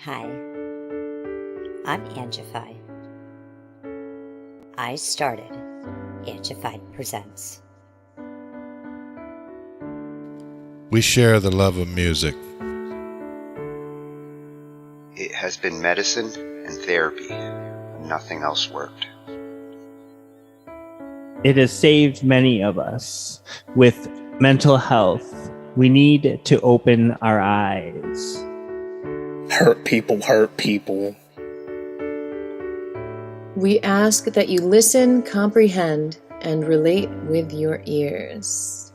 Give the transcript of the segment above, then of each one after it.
Hi, I'm Angified. I started Angified Presents. We share the love of music. It has been medicine and therapy. Nothing else worked. It has saved many of us. With mental health, we need to open our eyes. Hurt people hurt people. We ask that you listen, comprehend, and relate with your ears.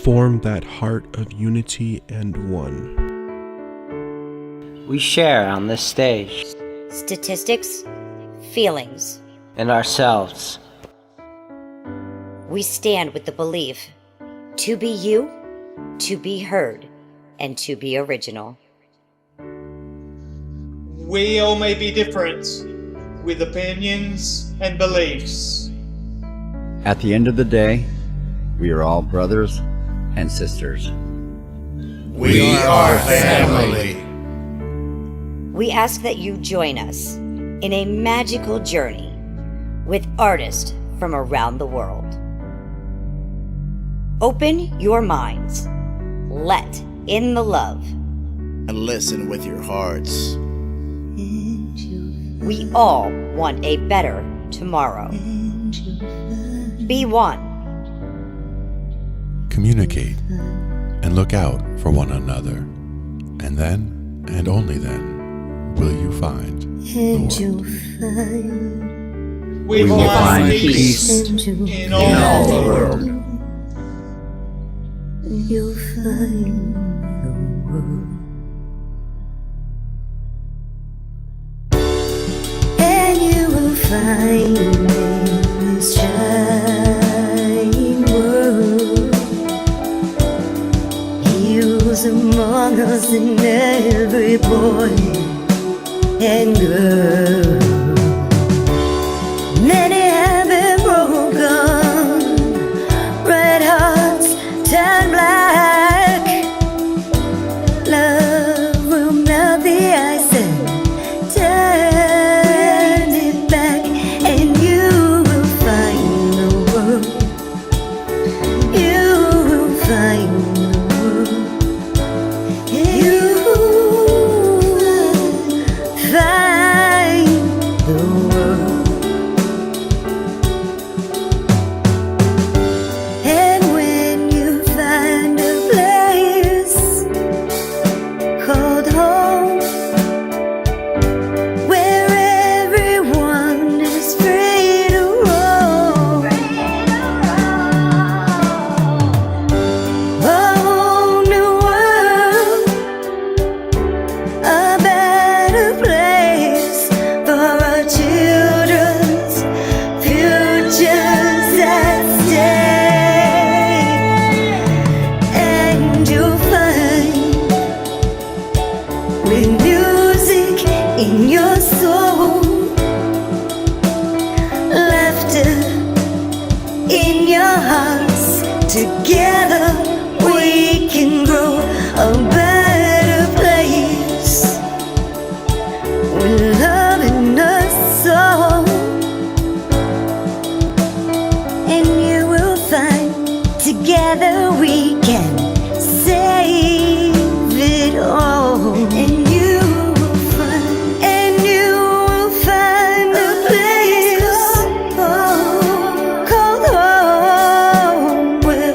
Form that heart of unity and one. We share on this stage. Statistics, feelings. And ourselves. We stand with the belief to be you, to be heard, and to be original. We all may be different, with opinions and beliefs. At the end of the day, we are all brothers and sisters. We are family. We ask that you join us in a magical journey with artists from around the world. Open your minds, let in the love, and listen with your hearts. We all want a better tomorrow. Be one. Communicate and look out for one another. And then, and only then, will you find the world. We will find peace in all the world. You'll find the world. And you will find in this shining world. He was among us in every boy and girl. Many have been broken, red hearts turn black. Love will melt the ice and turn it back, and you will find the world. You will find the world. You will find the world. And when you find a place called home, where everyone is free to roam, a whole new world, a better place for our children's futures at stake. And you'll find, with music in your soul, laughter in your hearts, together we can grow a better place, with love in us all. And you will find, together we can save it all. And you will find, a place called home, where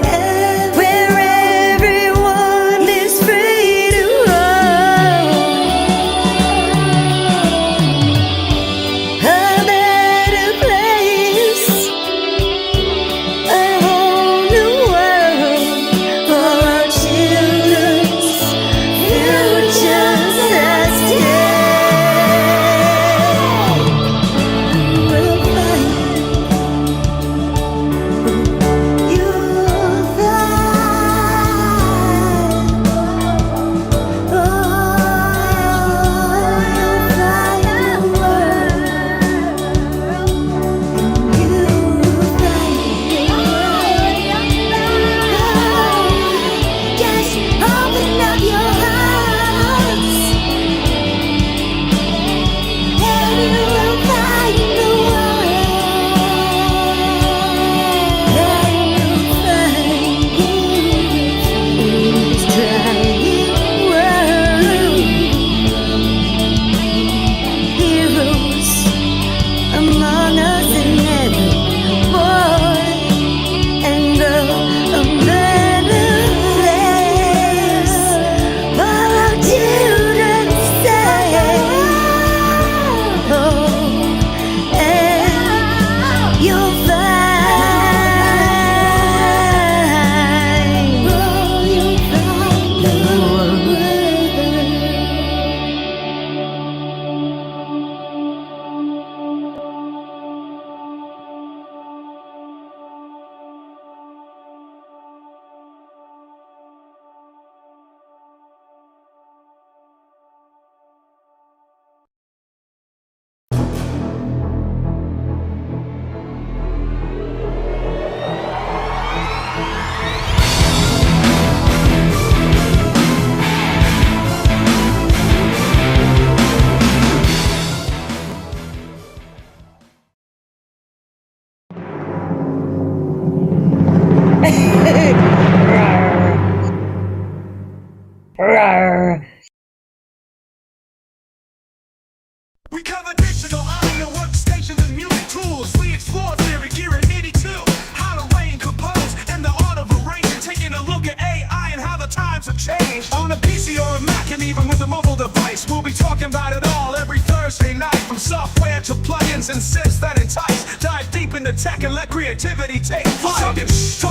Discover digital audio workstations and music tools. We explore theory, gear, and MIDI too. How to arrange, compose, and the art of arranging. Taking a look at AI and how the times have changed. On a PC or a Mac and even with a mobile device, we'll be talking about it all every Thursday night. From software to plugins and synths that entice. Dive deep into tech and let creativity take flight. Talkin Shhh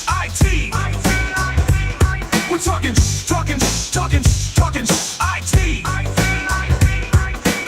I.T. We're talking Shhh I.T.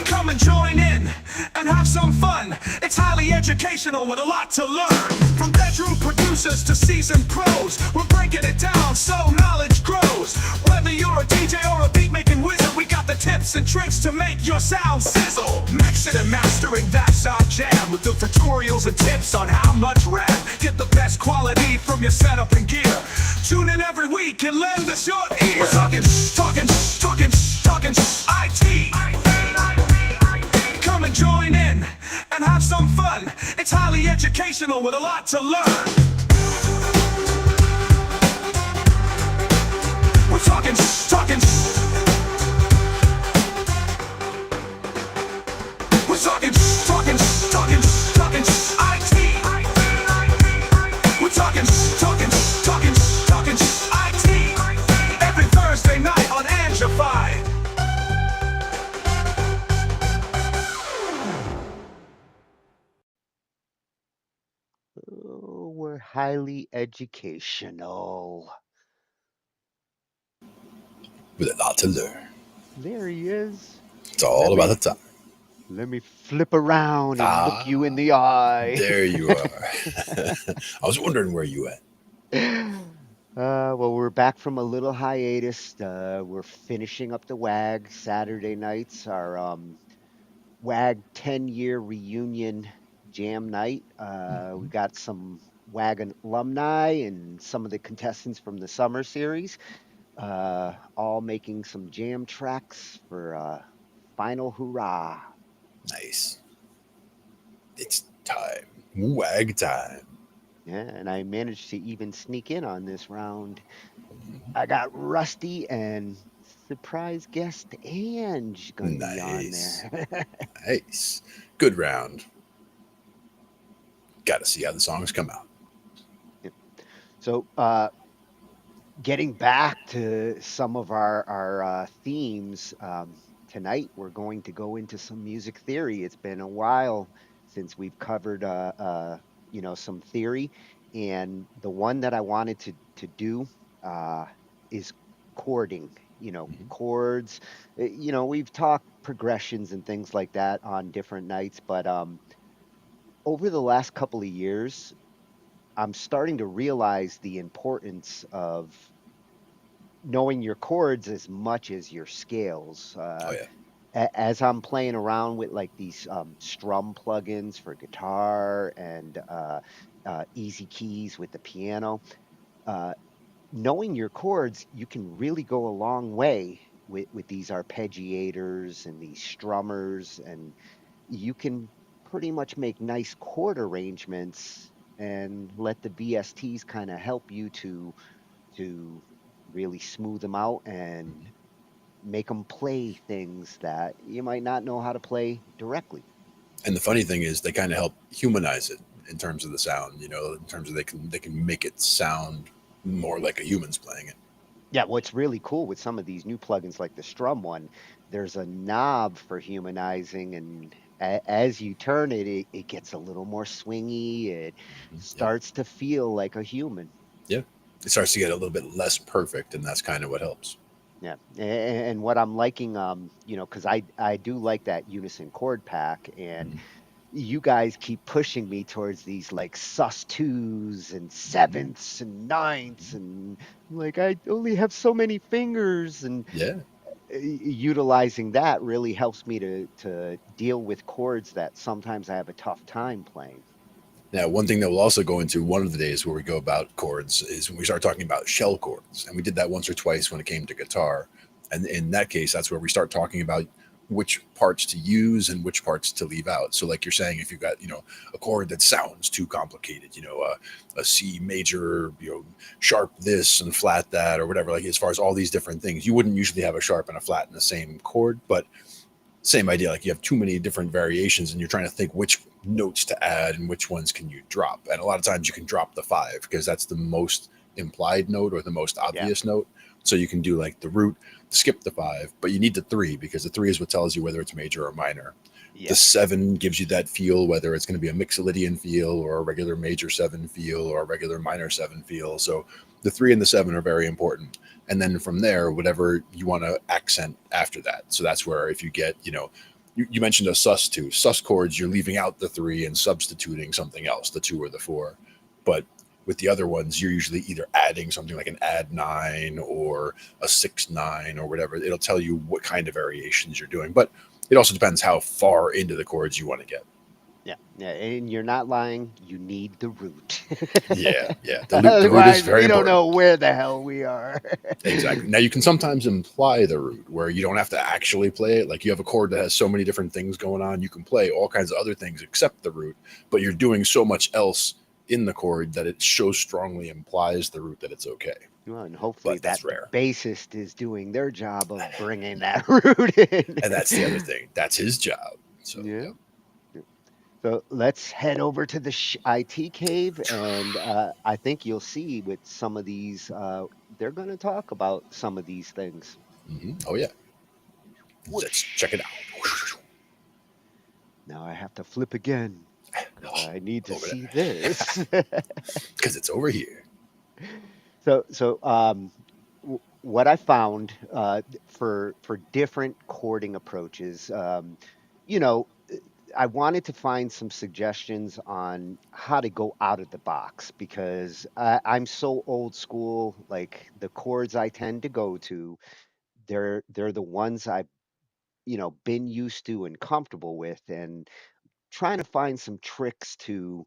Come and join in and have some fun. It's highly educational with a lot to learn. From bedroom producers to seasoned pros, we're breaking it down so knowledge grows. Whether you're a DJ or a beat making wizard, we got the tips and tricks to make your sound sizzle. Mixing and mastering, that's our jam. With the tutorials and tips on how much rev. Get the best quality from your setup and gear. Tune in every week and lend us your ear. We're talking Shhh I.T. Come and join in and have some fun. It's highly educational with a lot to learn. We're talking Shhh. We're talking Shhh I.T. We're talking Shhh I.T. Every Thursday night on Angified. Oh, we're highly educational. With a lot to learn. There he is. It's all about the time. Let me flip around and look you in the eye. There you are. I was wondering where you went. Well, we're back from a little hiatus. We're finishing up the WAG Saturday nights, our WAG 10-year reunion jam night. We got some WAG alumni and some of the contestants from the summer series, all making some jam tracks for final hurrah. Nice. It's time. WAG time. Yeah, and I managed to even sneak in on this round. I got Rusty and surprise guest Ange gonna be on there. Nice. Good round. Got to see how the songs come out. Yep. So, getting back to some of our themes, tonight we're going to go into some music theory. It's been a while since we've covered some theory, and the one that I wanted to do is chording. Chords. We've talked progressions and things like that on different nights, but over the last couple of years, I'm starting to realize the importance of knowing your chords as much as your scales. As I'm playing around with like these strum plugins for guitar and easy keys with the piano, knowing your chords, you can really go a long way with these arpeggiators and these strummers, and you can pretty much make nice chord arrangements and let the VSTs kind of help you to really smooth them out and make them play things that you might not know how to play directly. And the funny thing is they kind of help humanize it in terms of the sound, in terms of they can make it sound more like a human's playing it. Yeah, what's really cool with some of these new plugins like the Strum one, there's a knob for humanizing, and as you turn it, it gets a little more swingy. It starts to feel like a human. Yeah, it starts to get a little bit less perfect, and that's kind of what helps. Yeah, and what I'm liking, because I do like that unison chord pack, and you guys keep pushing me towards these like sus2s and sevenths and ninths, and like I only have so many fingers, and utilizing that really helps me to deal with chords that sometimes I have a tough time playing. Now, one thing that we'll also go into one of the days where we go about chords is when we start talking about shell chords. And we did that once or twice when it came to guitar. And in that case, that's where we start talking about which parts to use and which parts to leave out. So like you're saying, if you've got, a chord that sounds too complicated, a C major, sharp this and flat that or whatever, like as far as all these different things, you wouldn't usually have a sharp and a flat in the same chord, but same idea. Like you have too many different variations, and you're trying to think which notes to add and which ones can you drop. And a lot of times you can drop the 5 because that's the most implied note or the most obvious note. So you can do like the root, skip the 5, but you need the 3 because the 3 is what tells you whether it's major or minor. The 7 gives you that feel, whether it's going to be a Mixolydian feel or a regular major 7 feel or a regular minor 7 feel. So the 3 and the 7 are very important. And then from there, whatever you want to accent after that. So that's where if you get, you mentioned a sus2. Sus chords, you're leaving out the 3 and substituting something else, the 2 or the 4. But with the other ones, you're usually either adding something like an add 9 or a 6/9 or whatever. It'll tell you what kind of variations you're doing. But it also depends how far into the chords you want to get. Yeah, and you're not lying. You need the root. Yeah. The root is Otherwise, very we don't important. know where the hell we are. Exactly. Now you can sometimes imply the root where you don't have to actually play it. Like you have a chord that has so many different things going on, you can play all kinds of other things except the root, but you're doing so much else in the chord that it so strongly implies the root that it's okay. Well, and hopefully But that's that rare. bassist is doing their job of bringing that root in. And that's the other thing. That's his job. So Yeah. So let's head over to the IT cave, and I think you'll see with some of these, they're going to talk about some of these things. Oh yeah. Let's check it out. Now I have to flip again. I need to see this because it's over here. So, what I found for different chording approaches, you know, I wanted to find some suggestions on how to go out of the box because I'm so old school. Like the chords I tend to go to, they're the ones I've been used to and comfortable with, and trying to find some tricks to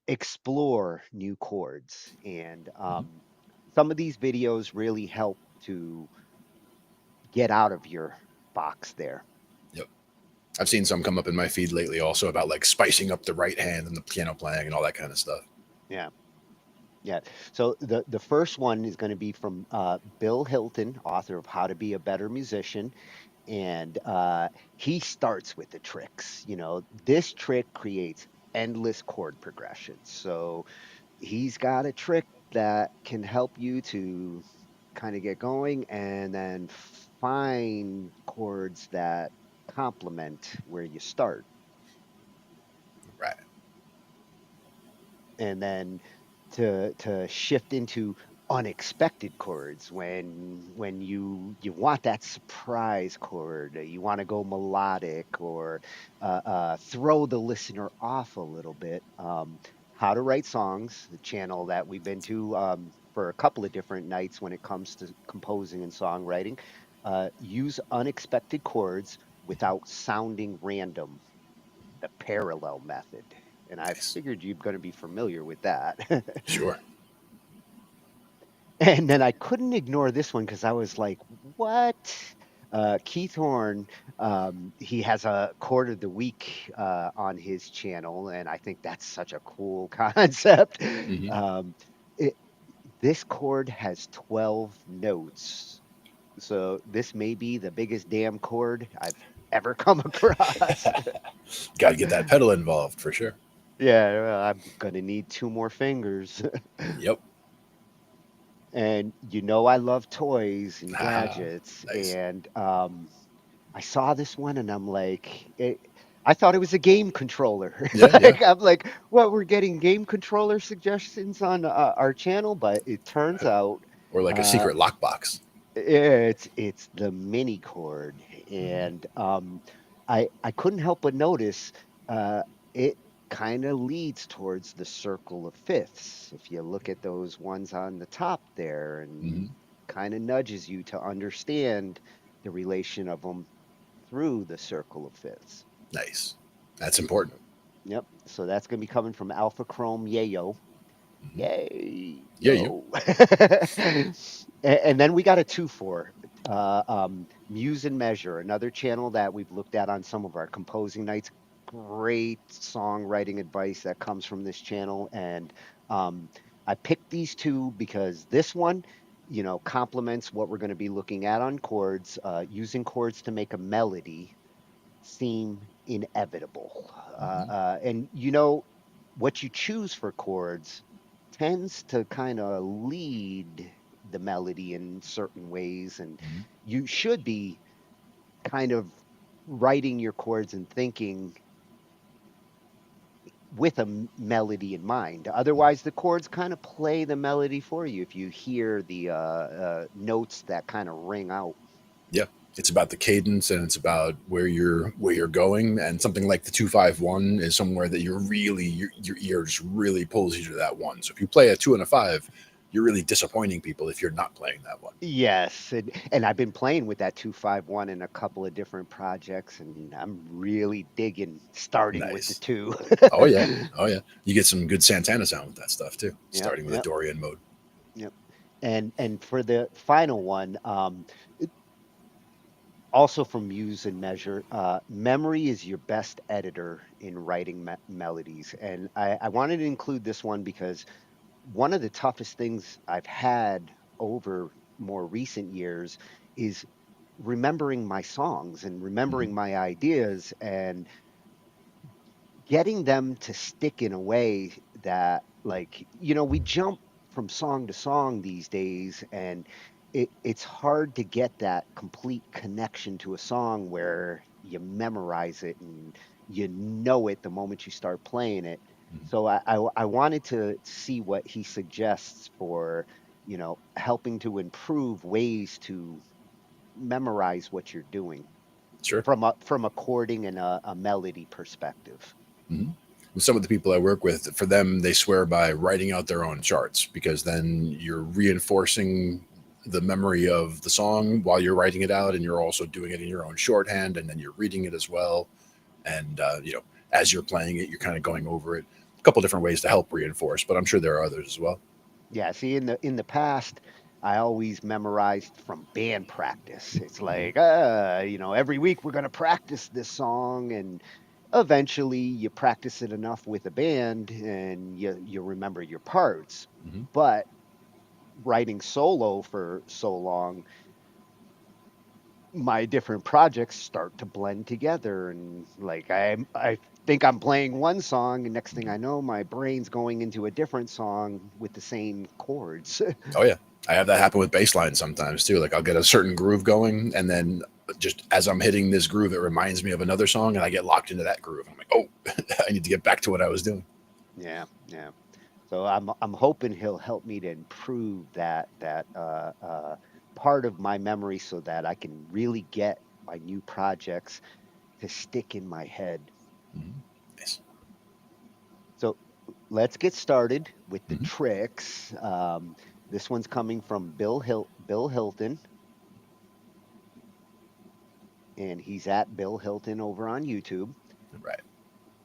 explore new chords. And some of these videos really help to get out of your box there. Yep. I've seen some come up in my feed lately also about like spicing up the right hand and the piano playing and all that kind of stuff. Yeah. Yeah. So the first one is going to be from Bill Hilton, author of How to Be a Better Musician. And he starts with the tricks. This trick creates endless chord progressions. So he's got a trick that can help you to kind of get going and then find chords that complement where you start. Right. And then to shift into unexpected chords when you want that surprise chord, you want to go melodic or throw the listener off a little bit. How to Write Songs, the channel that we've been to for a couple of different nights when it comes to composing and songwriting. Use unexpected chords without sounding random, the parallel method. And I figured you're going to be familiar with that. Sure. And then I couldn't ignore this one because I was like, what? Keith Horn, he has a chord of the week on his channel, and I think that's such a cool concept. It, this chord has 12 notes. So this may be the biggest damn chord I've ever come across. Got to get that pedal involved for sure. Yeah, well, I'm going to need 2 more fingers. Yep. And I love toys and gadgets. Nice. And I saw this one and I'm like, I thought it was a game controller. I'm like, well, we're getting game controller suggestions on our channel, but it turns out. Or like a secret lockbox. It's the minichord. And I couldn't help but notice it kind of leads towards the circle of fifths. If you look at those ones on the top there, and kind of nudges you to understand the relation of them through the circle of fifths. Nice. That's important. Yep. So that's going to be coming from Alpha Chrome Yayo. Yay. Yayo. And then we got a 2-4. Muse and Measure, another channel that we've looked at on some of our composing nights. Great songwriting advice that comes from this channel. And I picked these two because this one, complements what we're going to be looking at on chords, using chords to make a melody. seem inevitable. Mm-hmm. And what you choose for chords tends to kind of lead the melody in certain ways, and Mm-hmm. you should be kind of writing your chords and thinking with a melody in mind. Otherwise, the chords kind of play the melody for you if you hear the notes that kind of ring out. Yeah, it's about the cadence and it's about where you're going. And something like the 2-5-1 is somewhere that you're really your ear just really pulls you to that one. So if you play a 2 and a 5, you're really disappointing people if you're not playing that one. Yes, and I've been playing with that 2-5-1 in a couple of different projects, and I'm really digging starting with the Nice. two. Oh yeah, oh yeah. You get some good Santana sound with that stuff too. Yep, Starting with a yep, Dorian mode. yep. And for the final one, also from Muse and Measure, memory is your best editor in writing melodies. And I wanted to include this one because one of the toughest things I've had over more recent years is remembering my songs and Mm-hmm. remembering my ideas and getting them to stick in a way that, like, we jump from song to song these days, and it's hard to get that complete connection to a song where you memorize it and you know it the moment you start playing it. Mm-hmm. So I wanted to see what he suggests for, helping to improve ways to memorize what you're doing Sure. from a chording and a melody perspective. Mm-hmm. Some of the people I work with, for them, they swear by writing out their own charts because then you're reinforcing the memory of the song while you're writing it out, and you're also doing it in your own shorthand, and then you're reading it as well. And as you're playing it, you're kind of going over it. A couple different ways to help reinforce, but I'm sure there are others as well. Yeah, see, in the past, I always memorized from band practice. It's Mm-hmm. like, every week we're gonna practice this song, and eventually you practice it enough with a band, and you remember your parts. Mm-hmm. But writing solo for so long, my different projects start to blend together, and like I think I'm playing one song, and next thing I know, my brain's going into a different song with the same chords. Oh yeah, I have that happen with bass lines sometimes too. Like I'll get a certain groove going, and then just as I'm hitting this groove, it reminds me of another song, and I get locked into that groove. I'm like, oh, I need to get back to what I was doing. Yeah, yeah. So I'm hoping he'll help me to improve that part of my memory so that I can really get my new projects to stick in my head. Mm-hmm. Nice. So let's get started with the Mm-hmm. tricks. This one's coming from Bill Hilton, and he's at Bill Hilton over on YouTube. Right.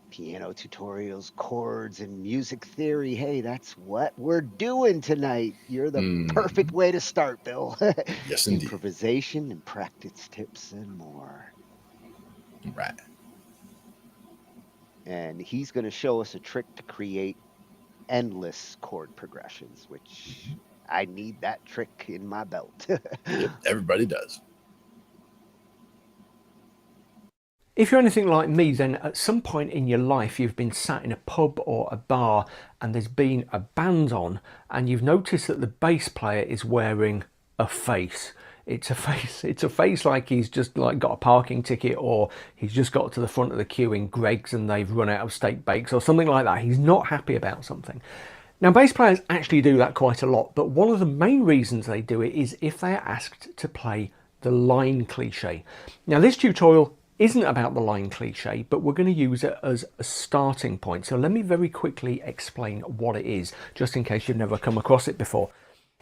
Piano tutorials, chords, and music theory. Hey, that's what we're doing tonight. You're the perfect way to start, Bill. Yes, indeed. Improvisation and practice tips and more. Right. And he's going to show us a trick to create endless chord progressions, which I need that trick in my belt. Yep, everybody does. If you're anything like me, then at some point in your life you've been sat in a pub or a bar and there's been a band on and you've noticed that the bass player is wearing a face. It's a face like he's just like got a parking ticket, or he's just got to the front of the queue in Greg's and they've run out of steak bakes or something like that. He's not happy about something. Now, bass players actually do that quite a lot, but one of the main reasons they do it is if they're asked to play the line cliche. Now, this tutorial isn't about the line cliche, but we're going to use it as a starting point. So let me very quickly explain what it is, just in case you've never come across it before.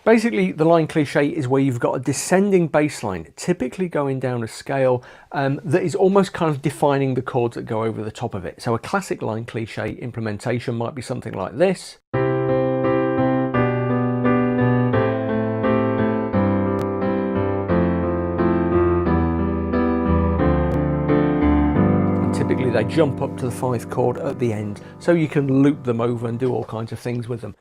Basically, the line cliche is where you've got a descending bass line, typically going down a scale that is almost kind of defining the chords that go over the top of it. So a classic line cliche implementation might be something like this. Typically they jump up to the 5th chord at the end, so you can loop them over and do all kinds of things with them.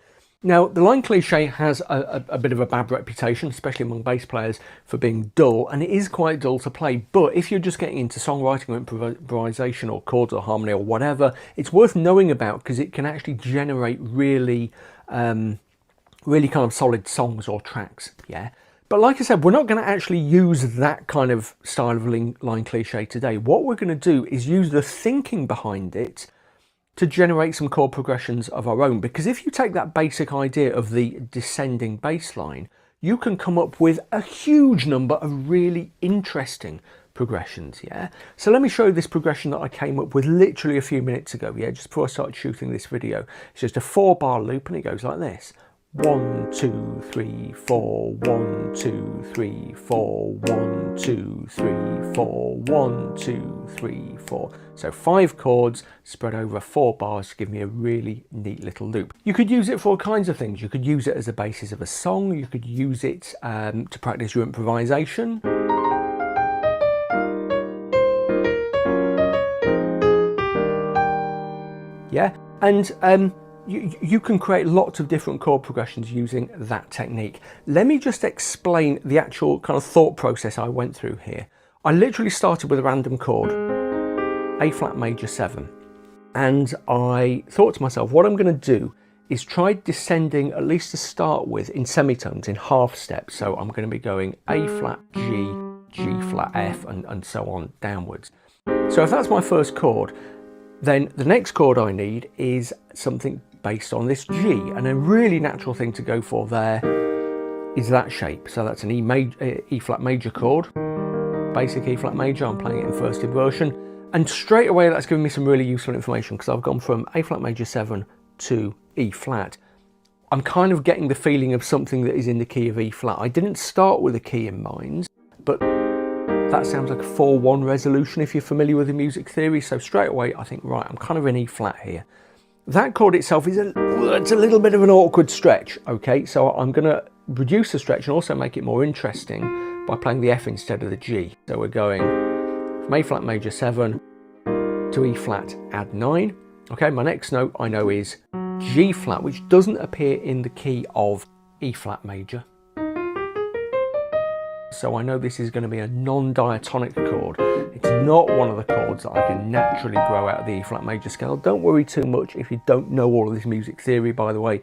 Now, the line cliche has a bit of a bad reputation, especially among bass players, for being dull, and it is quite dull to play. But if you're just getting into songwriting or improvisation or chords or harmony or whatever, it's worth knowing about because it can actually generate really kind of solid songs or tracks, yeah? But like I said, we're not going to actually use that kind of style of line cliche today. What we're going to do is use the thinking behind it to generate some chord progressions of our own. Because if you take that basic idea of the descending bass line, you can come up with a huge number of really interesting progressions, yeah? So let me show you this progression that I came up with literally a few minutes ago, yeah, just before I started shooting this video. It's just a 4-bar loop and it goes like this. 1, 2, 3, 4, 1, 2, 3, 4, 1, 2, 3, 4, 1, 2, 3, 4. So 5 chords spread over 4 bars to give me a really neat little loop. You could use it for all kinds of things. You could use it as a basis of a song. You could use it to practice your improvisation. Yeah, and you can create lots of different chord progressions using that technique. Let me just explain the actual kind of thought process I went through here. I literally started with a random chord, A flat major 7, and I thought to myself, what I'm going to do is try descending, at least to start with, in semitones, in half steps. So I'm going to be going A flat G, G flat F, and so on downwards. So if that's my first chord, then the next chord I need is something based on this G, and a really natural thing to go for there is that shape. So that's an E flat major chord, basic E flat major. I'm playing it in first inversion, and straight away that's giving me some really useful information because I've gone from A flat major 7 to E flat. I'm kind of getting the feeling of something that is in the key of E flat. I didn't start with a key in mind, but that sounds like a 4-1 resolution if you're familiar with the music theory. So straight away I think, right, I'm kind of in E flat here. That chord itself is it's a little bit of an awkward stretch, okay? So I'm going to reduce the stretch and also make it more interesting by playing the F instead of the G. So we're going from A flat major 7 to E flat add 9. Okay, my next note I know is G flat, which doesn't appear in the key of E flat major. So I know this is going to be a non-diatonic chord. It's not one of the chords that I can naturally grow out of the E flat major scale. Don't worry too much if you don't know all of this music theory, by the way.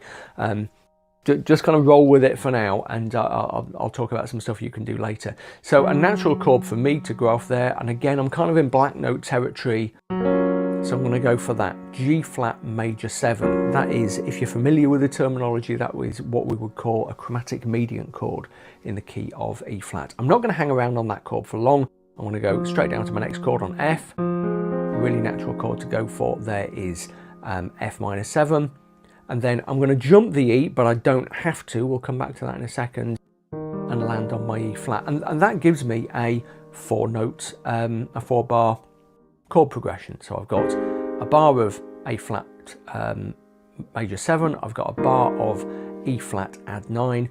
Just kind of roll with it for now, and I'll talk about some stuff you can do later. So a natural chord for me to grow off there, and again I'm kind of in black note territory, so I'm going to go for that G flat major 7. That is, if you're familiar with the terminology, that is what we would call a chromatic mediant chord in the key of E flat. I'm not going to hang around on that chord for long. I'm going to go straight down to my next chord on F. A really natural chord to go for there is F minor 7. And then I'm going to jump the E, but I don't have to. We'll come back to that in a second, and land on my E flat. And that gives me a 4-bar chord progression. So I've got a bar of A flat major 7. I've got a bar of E flat add 9.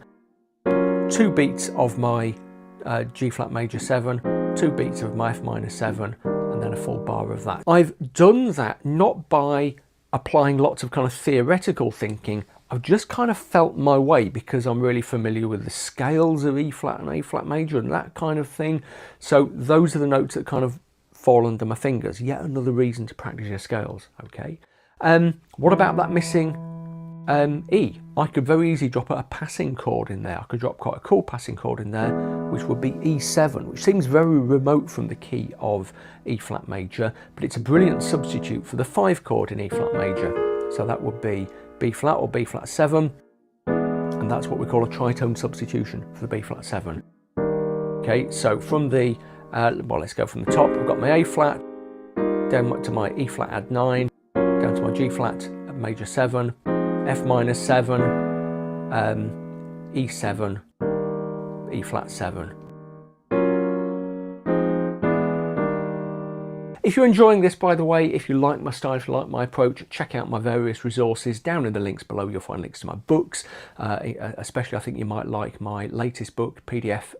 2 beats of my G flat major 7. 2 beats of my F minor 7. And then a full bar of that. I've done that not by applying lots of kind of theoretical thinking. I've just kind of felt my way because I'm really familiar with the scales of E flat and A flat major and that kind of thing. So those are the notes that kind of fall under my fingers. Yet another reason to practice your scales, okay? What about that missing E? I could very easily drop a passing chord in there. I could drop quite a cool passing chord in there, which would be E7, which seems very remote from the key of E flat major, but it's a brilliant substitute for the 5 chord in E flat major. So that would be B flat or B flat 7, and that's what we call a tritone substitution for the B flat 7. Okay, so from the well, let's go from the top. I've got my A flat, down to my E flat add 9, down to my G flat major 7, F minor 7, E7, E flat 7. If you're enjoying this, by the way, if you like my style, if you like my approach, check out my various resources. Down in the links below, you'll find links to my books. Especially, I think you might like my latest book, PDF,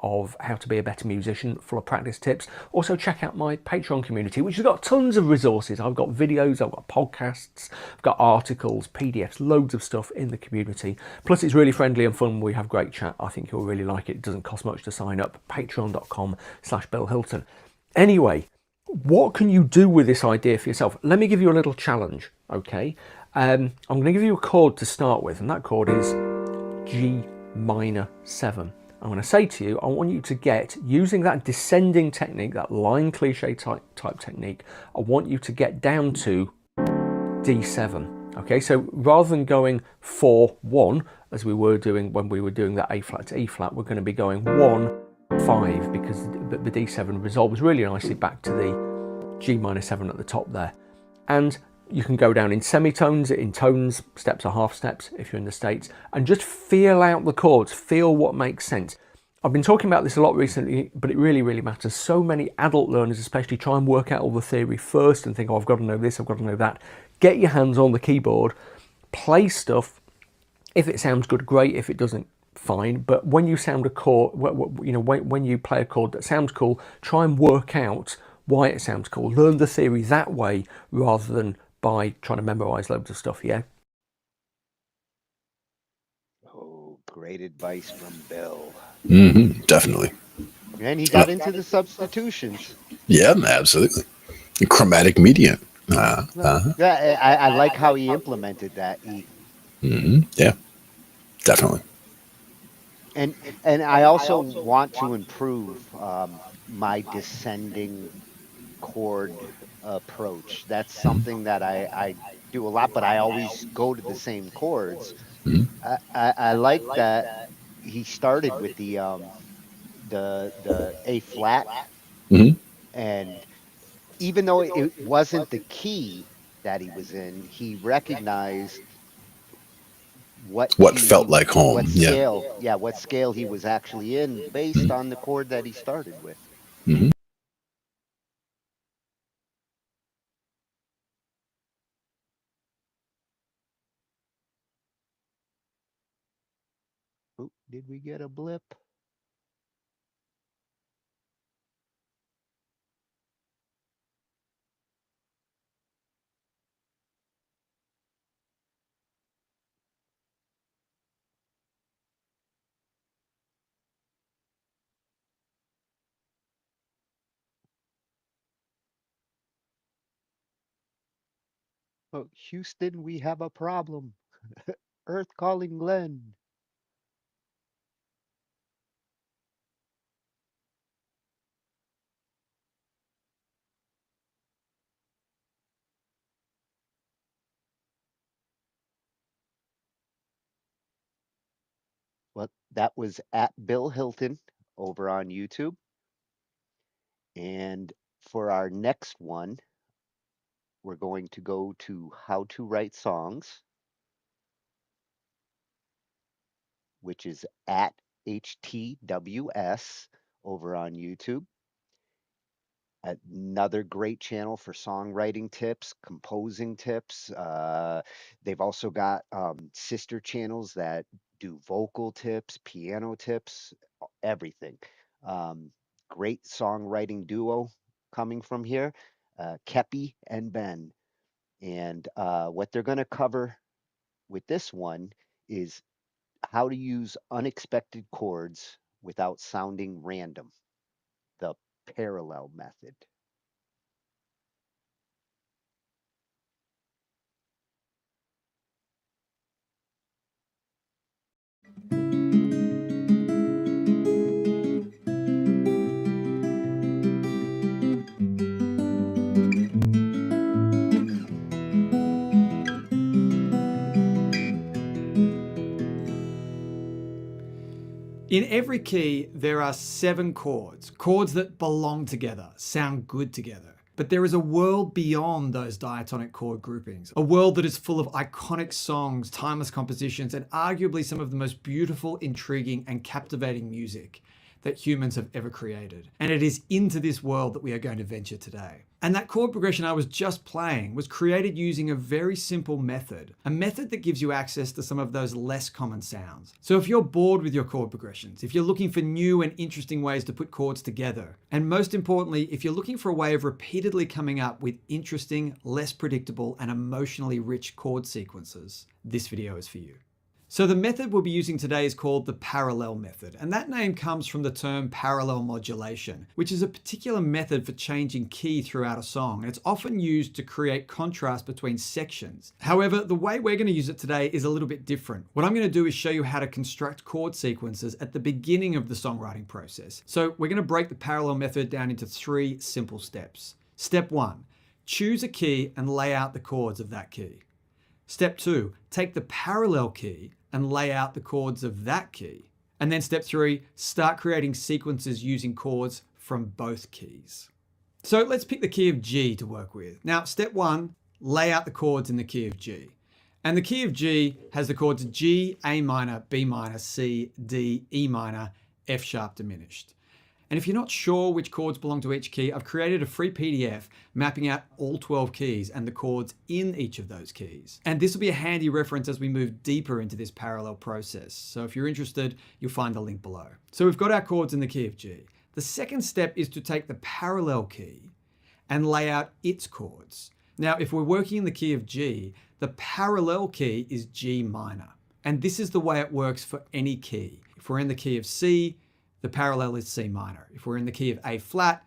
of How to Be a Better Musician, full of practice tips. Also, check out my Patreon community, which has got tons of resources. I've got videos, I've got podcasts, I've got articles, PDFs, loads of stuff in the community. Plus, it's really friendly and fun. We have great chat. I think you'll really like it. It doesn't cost much to sign up. Patreon.com/Bill Hilton. Anyway, what can you do with this idea for yourself? Let me give you a little challenge, okay? I'm going to give you a chord to start with, and that chord is G minor 7. I'm going to say to you, I want you to get, using that descending technique, that line cliche type technique, I want you to get down to D7. Okay, so rather than going 4-1, as we were doing when we were doing that A flat to E flat, we're going to be going 1-5, because the D7 resolves really nicely back to the G minor 7 at the top there. And you can go down in semitones, in tones, steps or half steps if you're in the States, and just feel out the chords, feel what makes sense. I've been talking about this a lot recently, but it really, really matters. So many adult learners especially try and work out all the theory first and think, oh, I've got to know this, I've got to know that. Get your hands on the keyboard, play stuff. If it sounds good, great. If it doesn't, fine. But when you sound a chord, you know, when you play a chord that sounds cool, try and work out why it sounds cool. Learn the theory that way rather than by trying to memorize loads of stuff, yeah? Oh, great advice from Bill. Definitely. And he got into the substitutions. Yeah, absolutely. Chromatic median. Yeah, I like how he implemented that. Yeah, definitely. And I also want to improve my descending chord approach. That's something that I do a lot, but I always go to the same chords. I like that he started with the A flat, and even though it wasn't the key that he was in, he recognized what felt like home. What scale, what scale he was actually in based on the chord that he started with. Oh, did we get a blip? Oh, Houston, we have a problem. Earth calling Glenn. Well, that was at Bill Hilton over on YouTube. And for our next one, we're going to go to How to Write Songs, which is at HTWS over on YouTube. Another great channel for songwriting tips, composing tips. They've also got sister channels that do vocal tips, piano tips, everything. Great songwriting duo coming from here, Kepi and Ben. And what they're going to cover with this one is how to use unexpected chords without sounding random, the parallel method. In every key, there are 7 chords, chords that belong together, sound good together. But there is a world beyond those diatonic chord groupings, a world that is full of iconic songs, timeless compositions, and arguably some of the most beautiful, intriguing, and captivating music. that humans have ever created. And it is into this world that we are going to venture today. And that chord progression I was just playing was created using a very simple method, a method that gives you access to some of those less common sounds. So if you're bored with your chord progressions, if you're looking for new and interesting ways to put chords together, and most importantly, if you're looking for a way of repeatedly coming up with interesting, less predictable, and emotionally rich chord sequences, this video is for you. So the method we'll be using today is called the parallel method, and that name comes from the term parallel modulation, which is a particular method for changing key throughout a song, and it's often used to create contrast between sections. However, the way we're going to use it today is a little bit different. What I'm going to do is show you how to construct chord sequences at the beginning of the songwriting process. So we're going to break the parallel method down into 3 simple steps. Step 1, choose a key and lay out the chords of that key. Step 2, take the parallel key and lay out the chords of that key. And then step 3, start creating sequences using chords from both keys. So let's pick the key of G to work with. Now, step 1, lay out the chords in the key of G. And the key of G has the chords G, A minor, B minor, C, D, E minor, F sharp diminished. And if you're not sure which chords belong to each key, I've created a free PDF mapping out all 12 keys and the chords in each of those keys. And this will be a handy reference as we move deeper into this parallel process. So if you're interested, you'll find the link below. So we've got our chords in the key of G. The second step is to take the parallel key and lay out its chords. Now, if we're working in the key of G, the parallel key is G minor. And this is the way it works for any key. If we're in the key of C, the parallel is C minor. If we're in the key of A flat,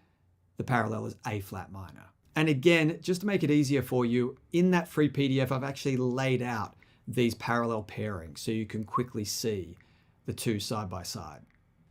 the parallel is A flat minor. And again, just to make it easier for you, in that free PDF, I've actually laid out these parallel pairings so you can quickly see the two side by side.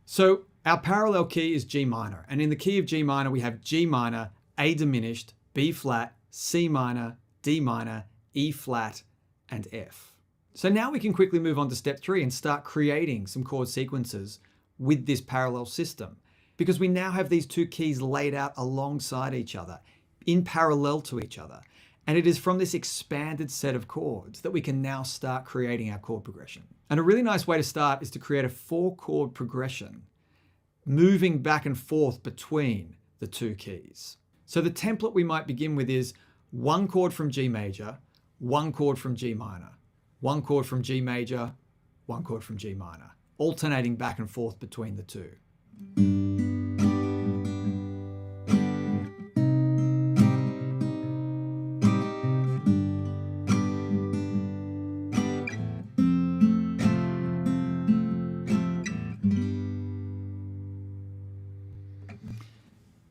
So our parallel key is G minor. And in the key of G minor, we have G minor, A diminished, B flat, C minor, D minor, E flat, and F. So now we can quickly move on to step 3 and start creating some chord sequences with this parallel system, because we now have these 2 keys laid out alongside each other, in parallel to each other. And it is from this expanded set of chords that we can now start creating our chord progression. And a really nice way to start is to create a 4-chord progression, moving back and forth between the 2 keys. So the template we might begin with is 1 chord from G major, 1 chord from G minor, 1 chord from G major, 1 chord from G minor, alternating back and forth between the 2.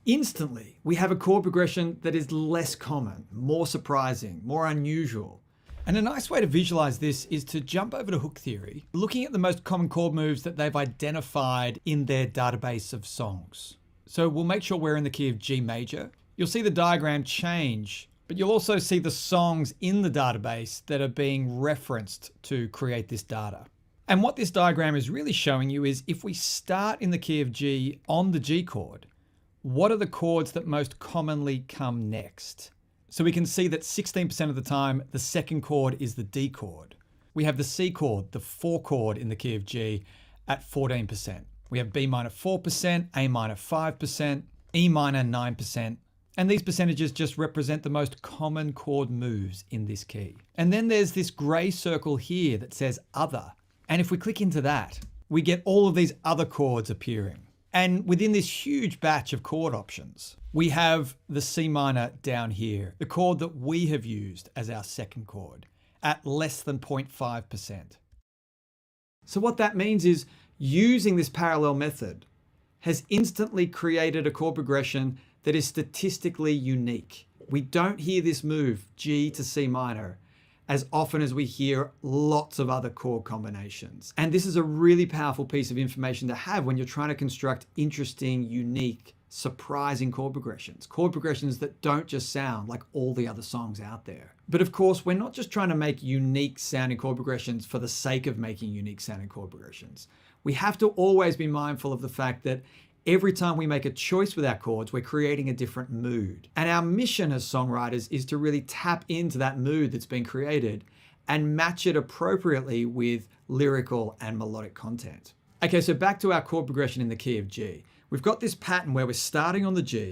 Instantly, we have a chord progression that is less common, more surprising, more unusual. And a nice way to visualize this is to jump over to Hook Theory, looking at the most common chord moves that they've identified in their database of songs. So we'll make sure we're in the key of G major. You'll see the diagram change, but you'll also see the songs in the database that are being referenced to create this data. And what this diagram is really showing you is if we start in the key of G on the G chord, what are the chords that most commonly come next? So we can see that 16% of the time, the second chord is the D chord. We have the C chord, the 4 chord in the key of G at 14%. We have B minor 4%, A minor 5%, E minor 9%. And these percentages just represent the most common chord moves in this key. And then there's this gray circle here that says other. And if we click into that, we get all of these other chords appearing. And within this huge batch of chord options, we have the C minor down here, the chord that we have used as our second chord at less than 0.5%. So what that means is using this parallel method has instantly created a chord progression that is statistically unique. We don't hear this move, G to C minor, as often as we hear lots of other chord combinations. And this is a really powerful piece of information to have when you're trying to construct interesting, unique, surprising chord progressions that don't just sound like all the other songs out there. But of course, we're not just trying to make unique sounding chord progressions for the sake of making unique sounding chord progressions. We have to always be mindful of the fact that every time we make a choice with our chords, we're creating a different mood. And our mission as songwriters is to really tap into that mood that's been created and match it appropriately with lyrical and melodic content. Okay, so back to our chord progression in the key of G. We've got this pattern where we're starting on the G,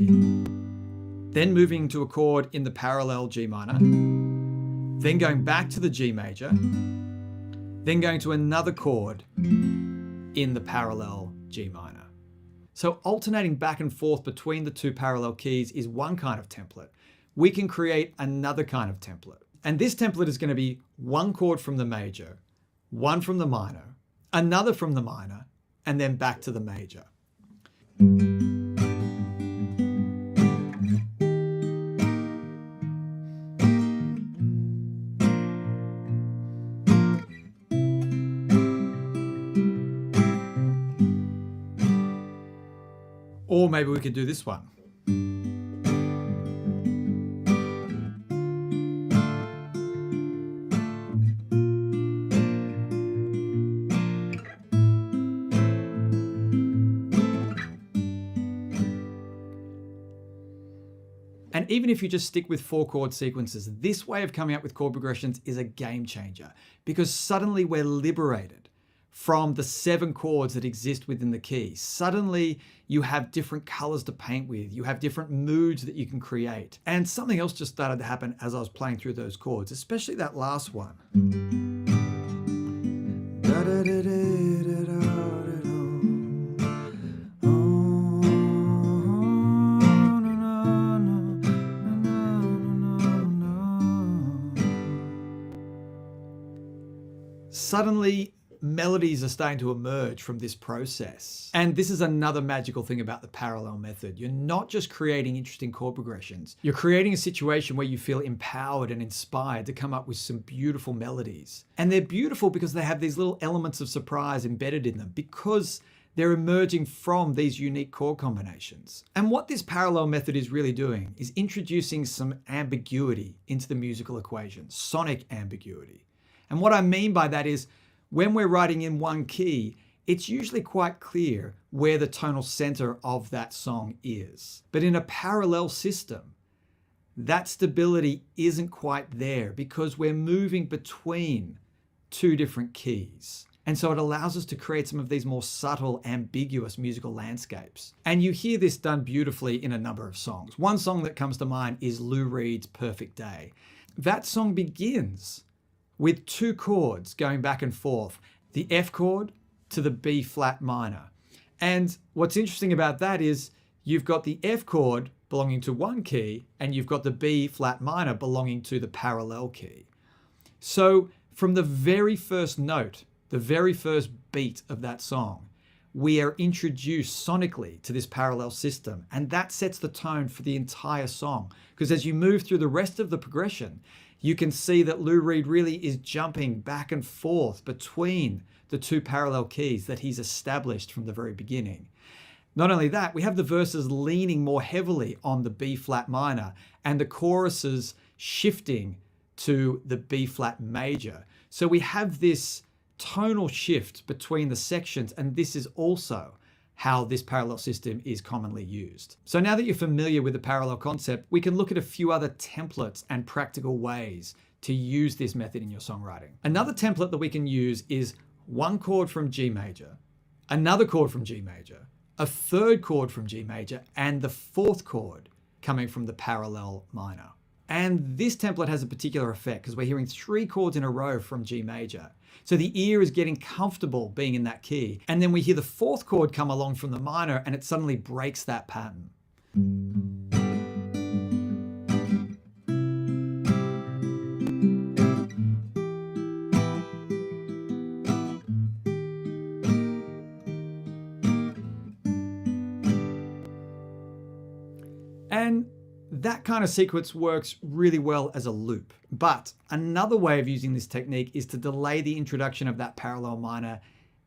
then moving to a chord in the parallel G minor, then going back to the G major, then going to another chord in the parallel G minor. So alternating back and forth between the two parallel keys is one kind of template. We can create another kind of template. And this template is going to be one chord from the major, one from the minor, another from the minor, and then back to the major. Or maybe we could do this one. And even if you just stick with 4 chord sequences, this way of coming up with chord progressions is a game changer, because suddenly we're liberated from the 7 chords that exist within the key. Suddenly you have different colors to paint with, you have different moods that you can create. And something else just started to happen as I was playing through those chords, especially that last one. Suddenly, melodies are starting to emerge from this process. And this is another magical thing about the parallel method. You're not just creating interesting chord progressions. You're creating a situation where you feel empowered and inspired to come up with some beautiful melodies. And they're beautiful because they have these little elements of surprise embedded in them, because they're emerging from these unique chord combinations. And what this parallel method is really doing is introducing some ambiguity into the musical equation, sonic ambiguity. And what I mean by that is, when we're writing in one key, it's usually quite clear where the tonal center of that song is. But in a parallel system, that stability isn't quite there because we're moving between 2 different keys. And so it allows us to create some of these more subtle, ambiguous musical landscapes. And you hear this done beautifully in a number of songs. One song that comes to mind is Lou Reed's Perfect Day. That song begins with 2 chords going back and forth, the F chord to the B flat minor. And what's interesting about that is you've got the F chord belonging to one key and you've got the B flat minor belonging to the parallel key. So from the very first note, the very first beat of that song, we are introduced sonically to this parallel system, and that sets the tone for the entire song. Because as you move through the rest of the progression, you can see that Lou Reed really is jumping back and forth between the 2 parallel keys that he's established from the very beginning. Not only that, we have the verses leaning more heavily on the B flat minor and the choruses shifting to the B flat major. So we have this tonal shift between the sections, and this is also how this parallel system is commonly used. So now that you're familiar with the parallel concept, we can look at a few other templates and practical ways to use this method in your songwriting. Another template that we can use is one chord from G major, another chord from G major, a third chord from G major, and the 4th chord coming from the parallel minor. And this template has a particular effect because we're hearing 3 chords in a row from G major. So the ear is getting comfortable being in that key. And then we hear the 4th chord come along from the minor and it suddenly breaks that pattern. And that kind of sequence works really well as a loop. But another way of using this technique is to delay the introduction of that parallel minor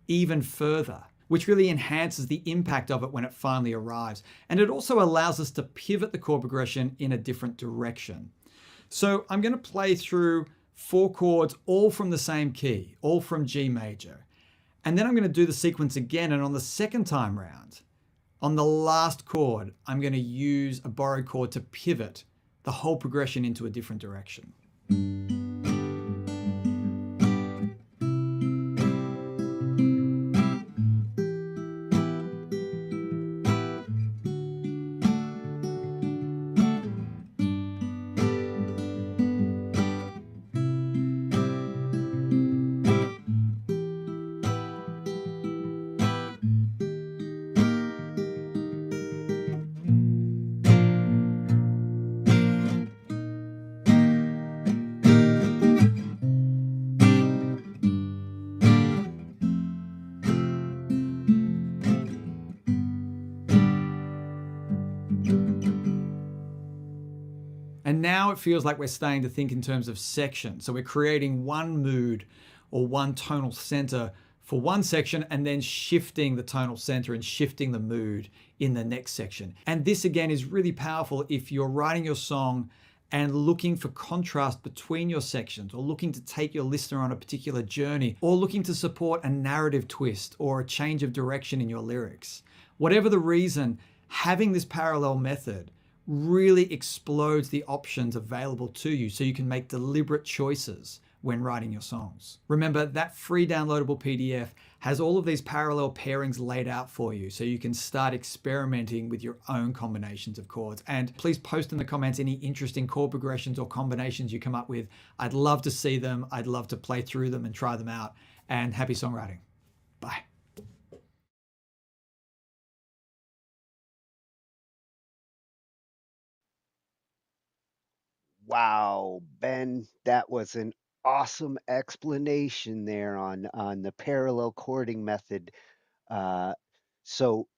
even further, which really enhances the impact of it when it finally arrives. And it also allows us to pivot the chord progression in a different direction. So I'm going to play through 4 chords, all from the same key, all from G major. And then I'm going to do the sequence again. And on the second time round, on the last chord, I'm going to use a borrowed chord to pivot the whole progression into a different direction. And now it feels like we're starting to think in terms of sections. So we're creating one mood or one tonal center for one section and then shifting the tonal center and shifting the mood in the next section. And this again is really powerful if you're writing your song and looking for contrast between your sections, or looking to take your listener on a particular journey, or looking to support a narrative twist or a change of direction in your lyrics. Whatever the reason, having this parallel method really explodes the options available to you so you can make deliberate choices when writing your songs. Remember, that free downloadable PDF has all of these parallel pairings laid out for you so you can start experimenting with your own combinations of chords. And please post in the comments any interesting chord progressions or combinations you come up with. I'd love to see them. I'd love to play through them and try them out. And happy songwriting. Bye. Wow, Ben, that was an awesome explanation there on the parallel chording method. Uh, so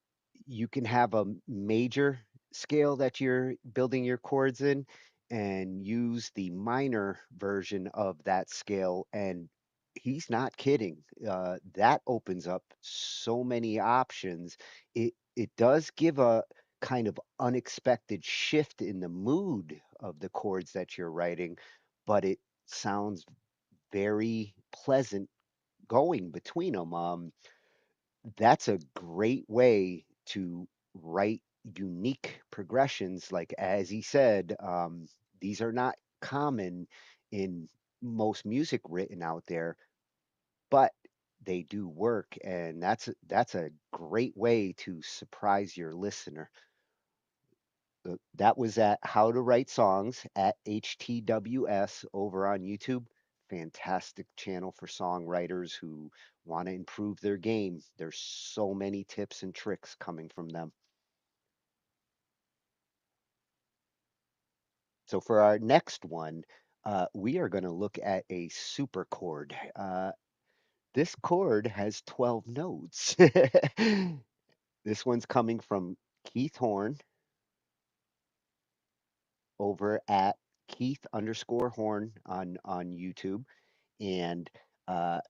you can have a major scale that you're building your chords in and use the minor version of that scale. And he's not kidding. That opens up so many options. It does give a kind of unexpected shift in the mood of the chords that you're writing, but it sounds very pleasant going between them. That's a great way to write unique progressions. Like as he said, these are not common in most music written out there, but they do work, and that's a great way to surprise your listener. That was at How to Write Songs at HTWS over on YouTube. Fantastic channel for songwriters who want to improve their game. There's so many tips and tricks coming from them. So for our next one, we are going to look at a super chord. This chord has 12 notes. This one's coming from Keith Horn over at Keith_Horn on YouTube, and uh,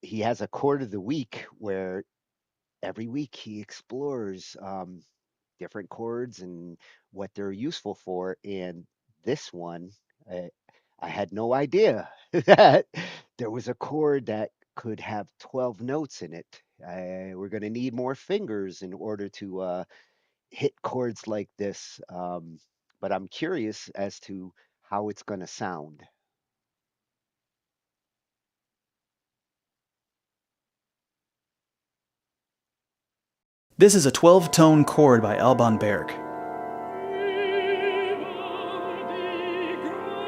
he has a chord of the week where every week he explores different chords and what they're useful for. And this one, I, I had no idea that there was a chord that could have 12 notes in it. We're going to need more fingers in order to hit chords like this. But I'm curious as to how it's going to sound. This is a 12-tone chord by Alban Berg.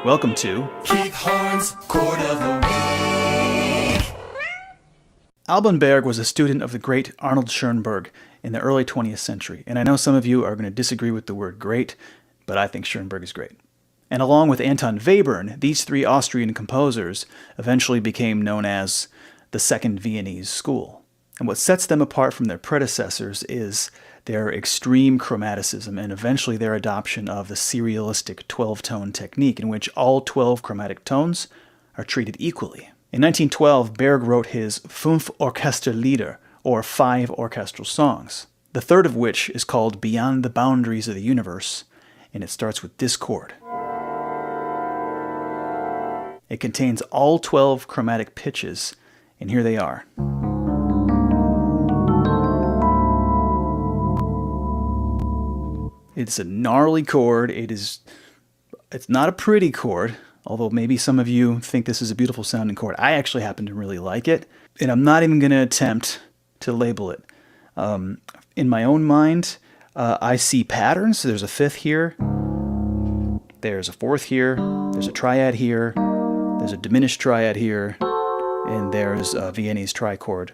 Welcome to Keith Horn's Chord of the Week. Alban Berg was a student of the great Arnold Schoenberg in the early 20th century, and I know some of you are going to disagree with the word great, but I think Schoenberg is great. And along with Anton Webern, these three Austrian composers eventually became known as the Second Viennese School. And what sets them apart from their predecessors is their extreme chromaticism and eventually their adoption of the serialistic 12-tone technique in which all 12 chromatic tones are treated equally. In 1912, Berg wrote his Fünf Orchesterlieder, or 5 orchestral songs, the third of which is called Beyond the Boundaries of the Universe, and it starts with this chord. It contains all 12 chromatic pitches, and here they are. It's a gnarly chord. It's not a pretty chord, although maybe some of you think this is a beautiful sounding chord. I actually happen to really like it, and I'm not even going to attempt to label it. In my own mind, I see patterns. So there's a fifth here, there's a fourth here, there's a triad here, there's a diminished triad here, and there's a Viennese trichord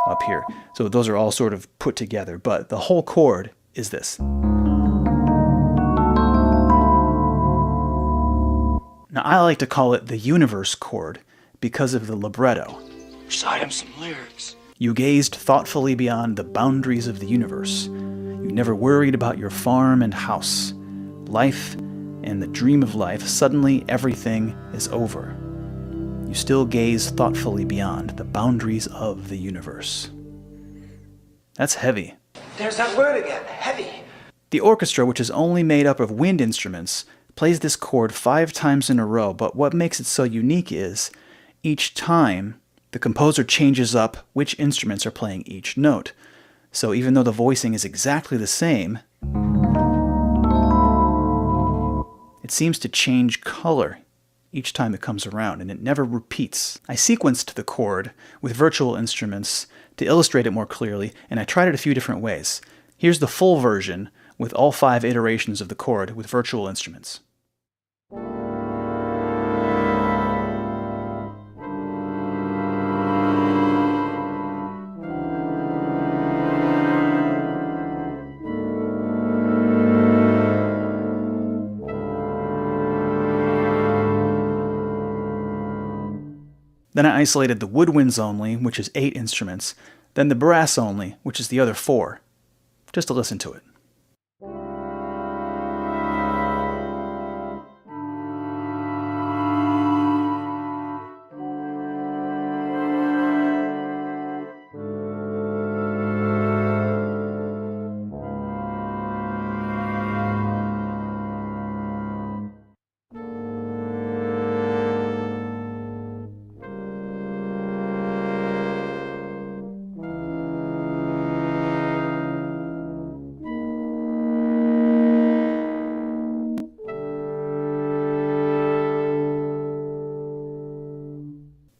up here. So those are all sort of put together, but the whole chord is this. Now, I like to call it the universe chord because of the libretto. Recite him some lyrics. You gazed thoughtfully beyond the boundaries of the universe. You never worried about your farm and house, life and the dream of life, suddenly everything is over. You still gaze thoughtfully beyond the boundaries of the universe. That's heavy. There's that word again, heavy. The orchestra, which is only made up of wind instruments, plays this chord 5 times in a row, but what makes it so unique is, each time, the composer changes up which instruments are playing each note. So even though the voicing is exactly the same, it seems to change color each time it comes around, and it never repeats. I sequenced the chord with virtual instruments to illustrate it more clearly, and I tried it a few different ways. Here's the full version with all 5 iterations of the chord with virtual instruments. Then I isolated the woodwinds only, which is 8 instruments, then the brass only, which is the other 4. Just to listen to it.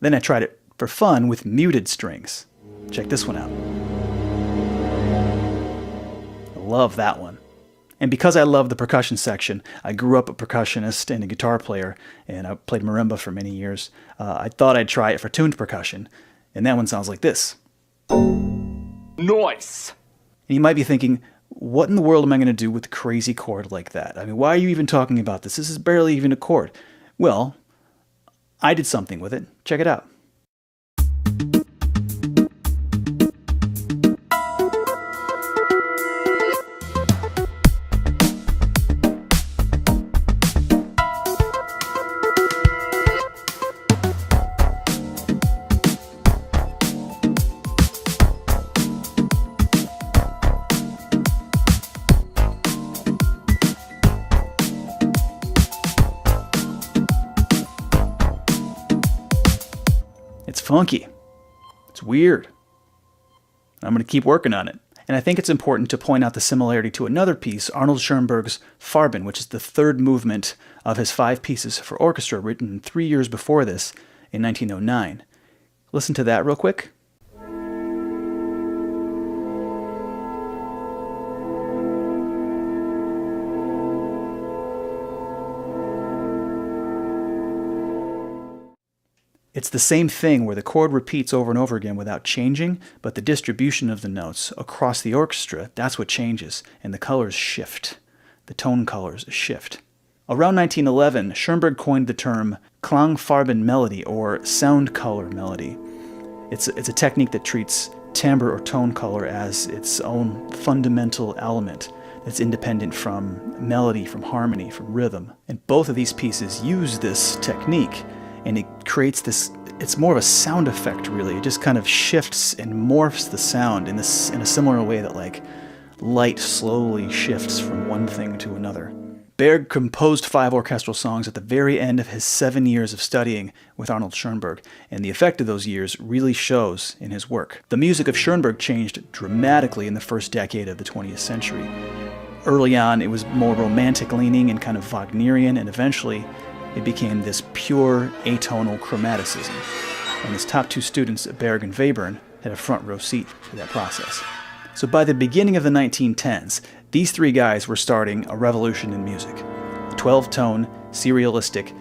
Then I tried it for fun with muted strings. Check this one out. I love that one. And because I love the percussion section, I grew up a percussionist and a guitar player, and I played marimba for many years. I thought I'd try it for tuned percussion, and that one sounds like this. Nice! And you might be thinking, what in the world am I going to do with a crazy chord like that? I mean, why are you even talking about this? This is barely even a chord. Well, I did something with it. Check it out. It's funky. It's weird. I'm going to keep working on it. And I think it's important to point out the similarity to another piece, Arnold Schoenberg's Farben, which is the third movement of his 5 pieces for orchestra, written 3 years before this, in 1909. Listen to that real quick. It's the same thing where the chord repeats over and over again without changing, but the distribution of the notes across the orchestra, that's what changes, and the colors shift. The tone colors shift. Around 1911, Schoenberg coined the term Klangfarben melody, or sound color melody. It's a technique that treats timbre or tone color as its own fundamental element that's independent from melody, from harmony, from rhythm. And both of these pieces use this technique, and it creates this, it's more of a sound effect really. It just kind of shifts and morphs the sound in a similar way that like light slowly shifts from one thing to another. Berg composed 5 orchestral songs at the very end of his 7 years of studying with Arnold Schoenberg, and the effect of those years really shows in his work. The music of Schoenberg changed dramatically in the first decade of the 20th century. Early on, it was more romantic leaning and kind of Wagnerian, and eventually it became this pure atonal chromaticism. And his top 2 students, Berg and Webern, had a front row seat to that process. So by the beginning of the 1910s, these 3 guys were starting a revolution in music. A 12-tone, serialistic,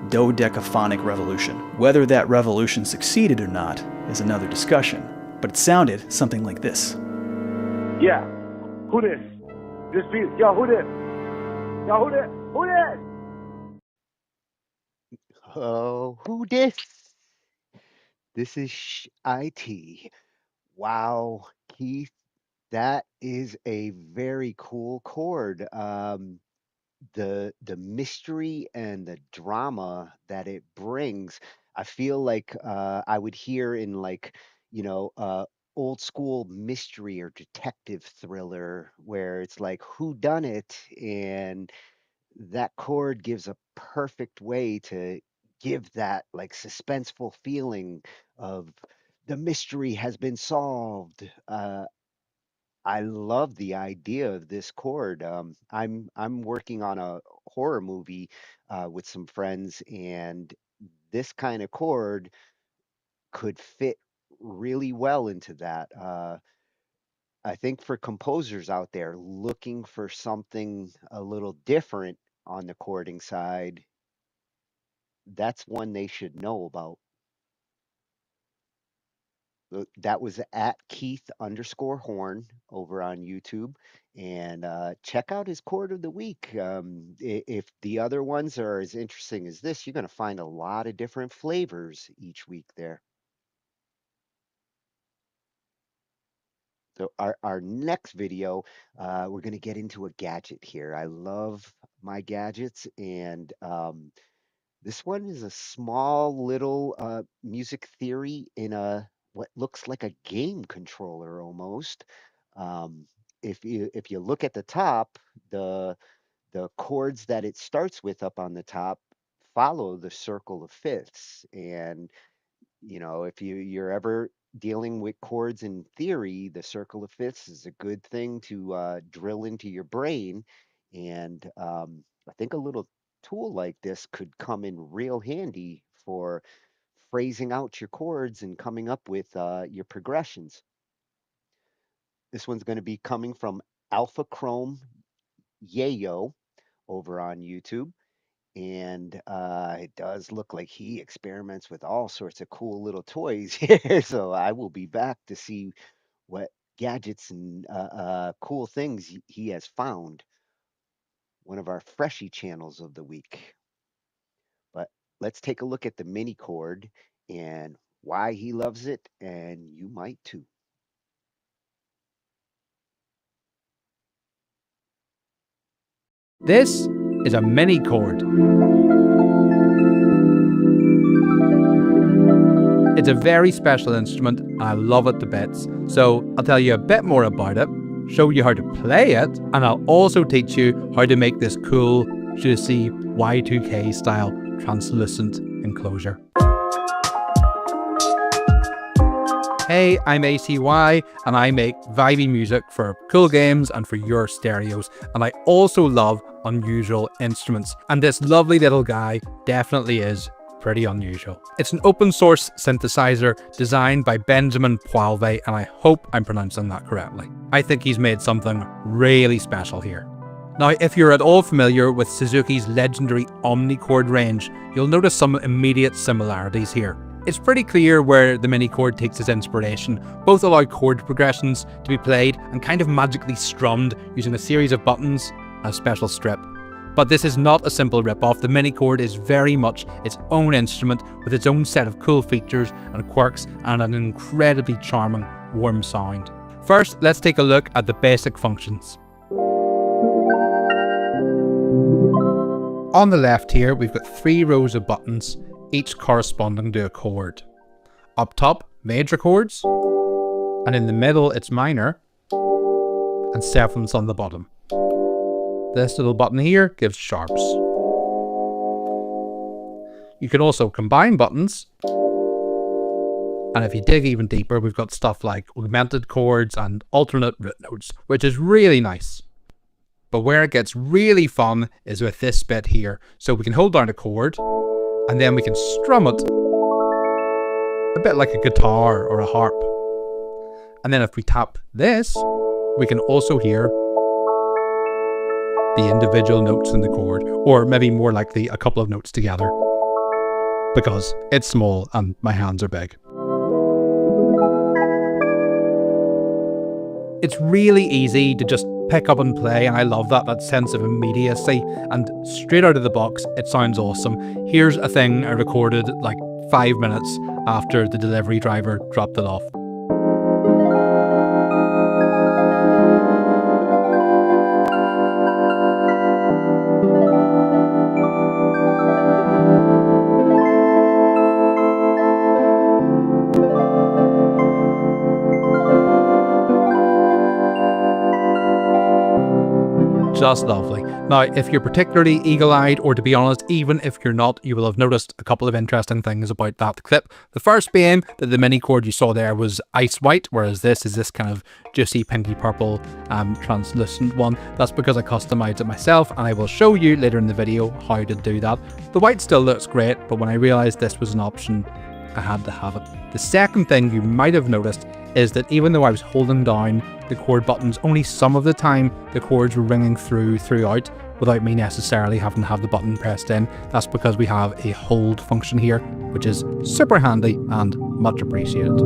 dodecaphonic revolution. Whether that revolution succeeded or not is another discussion, but it sounded something like this. Yeah, who this? This piece, yo, who this? Yo, who this? Who this? Oh, who this? This is IT. Wow, Keith, that is a very cool chord. the mystery and the drama that it brings. I feel like I would hear in like, you know, old school mystery or detective thriller where it's like who done it, and that chord gives a perfect way to give that like suspenseful feeling of the mystery has been solved. I love the idea of this chord. I'm working on a horror movie with some friends, and this kind of chord could fit really well into that. I think for composers out there looking for something a little different on the chording side, that's one they should know about. That was at Keith underscore Horn over on YouTube. And check out his chord of the week. If the other ones are as interesting as this, you're going to find a lot of different flavors each week there. So our next video, we're going to get into a gadget here. I love my gadgets, and this one is a small little music theory in a what looks like a game controller almost. Um, if you look at the top, the the chords that it starts with up on the top follow the circle of fifths, and if you're ever dealing with chords in theory, the circle of fifths is a good thing to drill into your brain. And I think a little tool like this could come in real handy for phrasing out your chords and coming up with your progressions. This one's going to be coming from Alpha Chrome Yayo over on YouTube. And it does look like he experiments with all sorts of cool little toys here. So I will be back to see what gadgets and cool things he has found. One of our freshy channels of the week. But let's take a look at the mini chord and why he loves it, and you might too. This is a mini chord. It's a very special instrument and I love it to bits. So I'll tell you a bit more about it, show you how to play it, and I'll also teach you how to make this cool, juicy Y2K style translucent enclosure. Hey, I'm ACY and I make vibey music for cool games and for your stereos, and I also love unusual instruments, and this lovely little guy definitely is pretty unusual. It's an open source synthesizer designed by Benjamin Poilve, and I hope I'm pronouncing that correctly. I think he's made something really special here. Now, if you're at all familiar with Suzuki's legendary Omnichord range, you'll notice some immediate similarities here. It's pretty clear where the mini chord takes its inspiration. Both allow chord progressions to be played and kind of magically strummed using a series of buttons and a special strip. But this is not a simple rip-off. The mini chord is very much its own instrument with its own set of cool features and quirks and an incredibly charming, warm sound. First, let's take a look at the basic functions. On the left here, we've got 3 rows of buttons, each corresponding to a chord. Up top, major chords, and in the middle it's minor, and 7ths on the bottom. This little button here gives sharps. You can also combine buttons, and if you dig even deeper, we've got stuff like augmented chords and alternate root notes, which is really nice. But where it gets really fun is with this bit here. So we can hold down a chord, and then we can strum it a bit like a guitar or a harp. And then if we tap this, we can also hear the individual notes in the chord, or maybe more likely a couple of notes together, because it's small and my hands are big. It's really easy to just pick up and play, and I love that sense of immediacy, and straight out of the box it sounds awesome. Here's a thing I recorded like 5 minutes after the delivery driver dropped it off. just lovely. Now, if you're particularly eagle-eyed, or to be honest, even if you're not, you will have noticed a couple of interesting things about that clip. The first being that the mini chord you saw there was ice white, whereas this is this kind of juicy pinky purple translucent one. That's because I customized it myself, and I will show you later in the video how to do that. The white still looks great, but when I realized this was an option, I had to have it. The second thing you might have noticed is that even though I was holding down the chord buttons, only some of the time the chords were ringing throughout without me necessarily having to have the button pressed in. That's because we have a hold function here, which is super handy and much appreciated.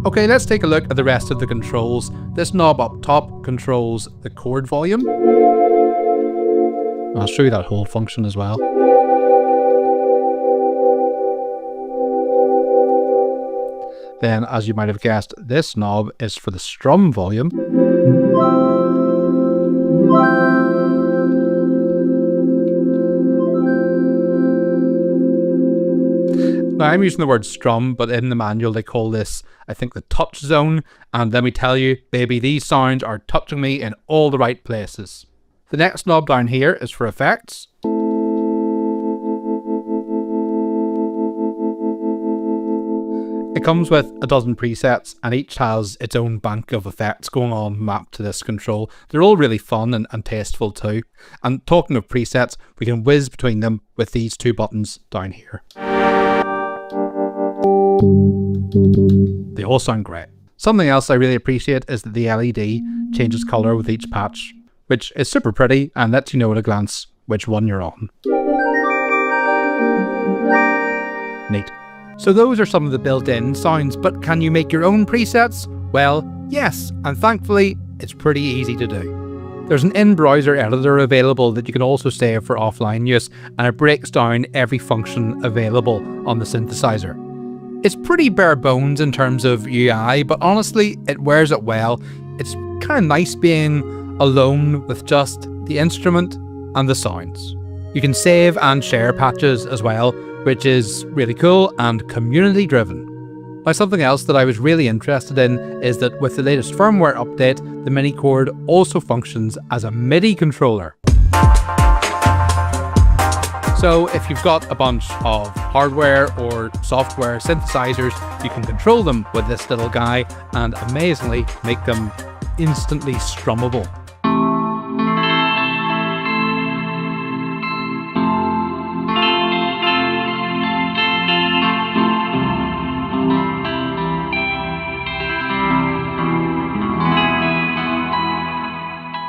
Okay, let's take a look at the rest of the controls. This knob up top controls the chord volume. I'll show you that hold function as well. Then, as you might have guessed, this knob is for the strum volume. Now, I'm using the word strum, but in the manual they call this, I think, the touch zone. And let me tell you, baby, these sounds are touching me in all the right places. The next knob down here is for effects. It comes with a dozen presets, and each has its own bank of effects going on mapped to this control. They're all really fun and tasteful too. And talking of presets, we can whiz between them with these two buttons down here. They all sound great. Something else I really appreciate is that the LED changes colour with each patch, which is super pretty and lets you know at a glance which one you're on. Neat. So those are some of the built-in sounds, but can you make your own presets? Well, yes, and thankfully, it's pretty easy to do. There's an in-browser editor available that you can also save for offline use, and it breaks down every function available on the synthesizer. It's pretty bare bones in terms of UI, but honestly, it wears it well. It's kind of nice being alone with just the instrument and the sounds. You can save and share patches as well, which is really cool and community driven. Now, something else that I was really interested in is that with the latest firmware update, the mini chord also functions as a MIDI controller. So if you've got a bunch of hardware or software synthesizers, you can control them with this little guy and amazingly make them instantly strummable.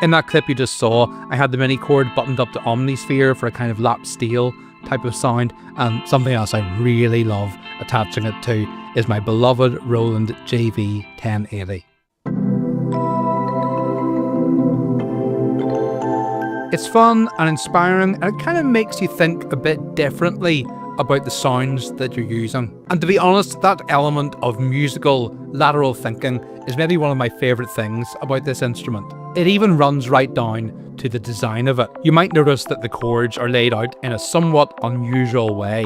In that clip you just saw, I had the mini chord buttoned up to Omnisphere for a kind of lap steel type of sound, and something else I really love attaching it to is my beloved Roland JV 1080. It's fun and inspiring, and it kind of makes you think a bit differently about the sounds that you're using. And to be honest, that element of musical lateral thinking is maybe one of my favourite things about this instrument. It even runs right down to the design of it. You might notice that the chords are laid out in a somewhat unusual way,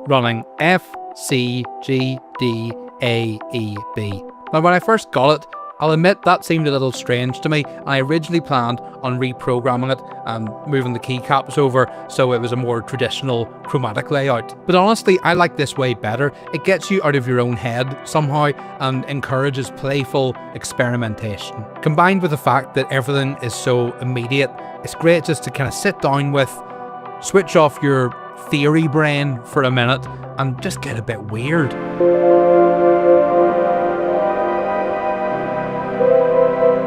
running F, C, G, D, A, E, B. Now when I first got it, I'll admit that seemed a little strange to me, and I originally planned on reprogramming it and moving the keycaps over so it was a more traditional chromatic layout. But honestly, I like this way better. It gets you out of your own head somehow and encourages playful experimentation. Combined with the fact that everything is so immediate, it's great just to kind of sit down with, switch off your theory brain for a minute and just get a bit weird.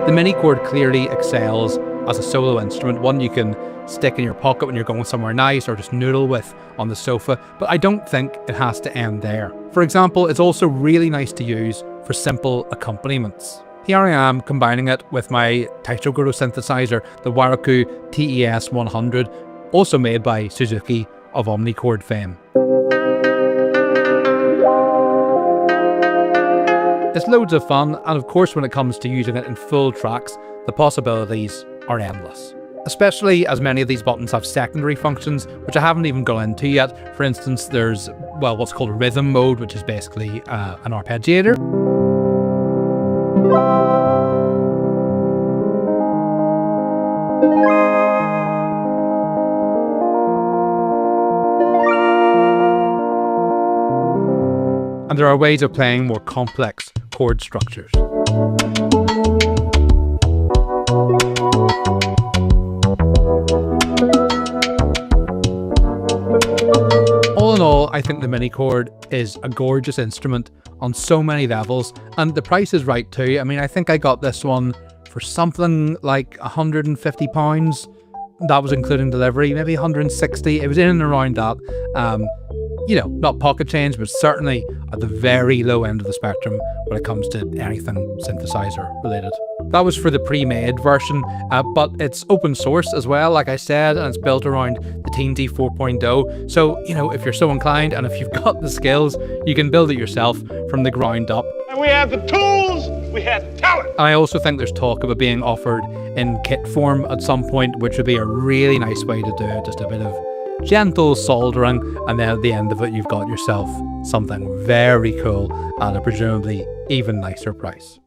The mini chord clearly excels as a solo instrument, one you can stick in your pocket when you're going somewhere nice or just noodle with on the sofa, but I don't think it has to end there. For example, it's also really nice to use for simple accompaniments. Here I am combining it with my Taishoguro synthesizer, the Waraku TES 100, also made by Suzuki of Omnichord fame. It's loads of fun, and of course when it comes to using it in full tracks, the possibilities are endless. Especially as many of these buttons have secondary functions, which I haven't even gone into yet. For instance, there's, well, what's called rhythm mode, which is basically an arpeggiator. and there are ways of playing more complex chord structures. All in all, I think the minichord is a gorgeous instrument on so many levels, and the price is right too. I mean, I think I got this one for something like £150. That was including delivery, maybe 160. It was in and around that. You know, not pocket change, but certainly at the very low end of the spectrum when it comes to anything synthesizer related. That was for the pre-made version, but it's open source as well, like I said, and it's built around the Teensy 4.0. So, you know, if you're so inclined and if you've got the skills, you can build it yourself from the ground up. And we have the tools, we have the talent. And I also think there's talk of it being offered in kit form at some point, which would be a really nice way to do it. Just a bit of gentle soldering, and then at the end of it you've got yourself something very cool at a presumably even nicer price.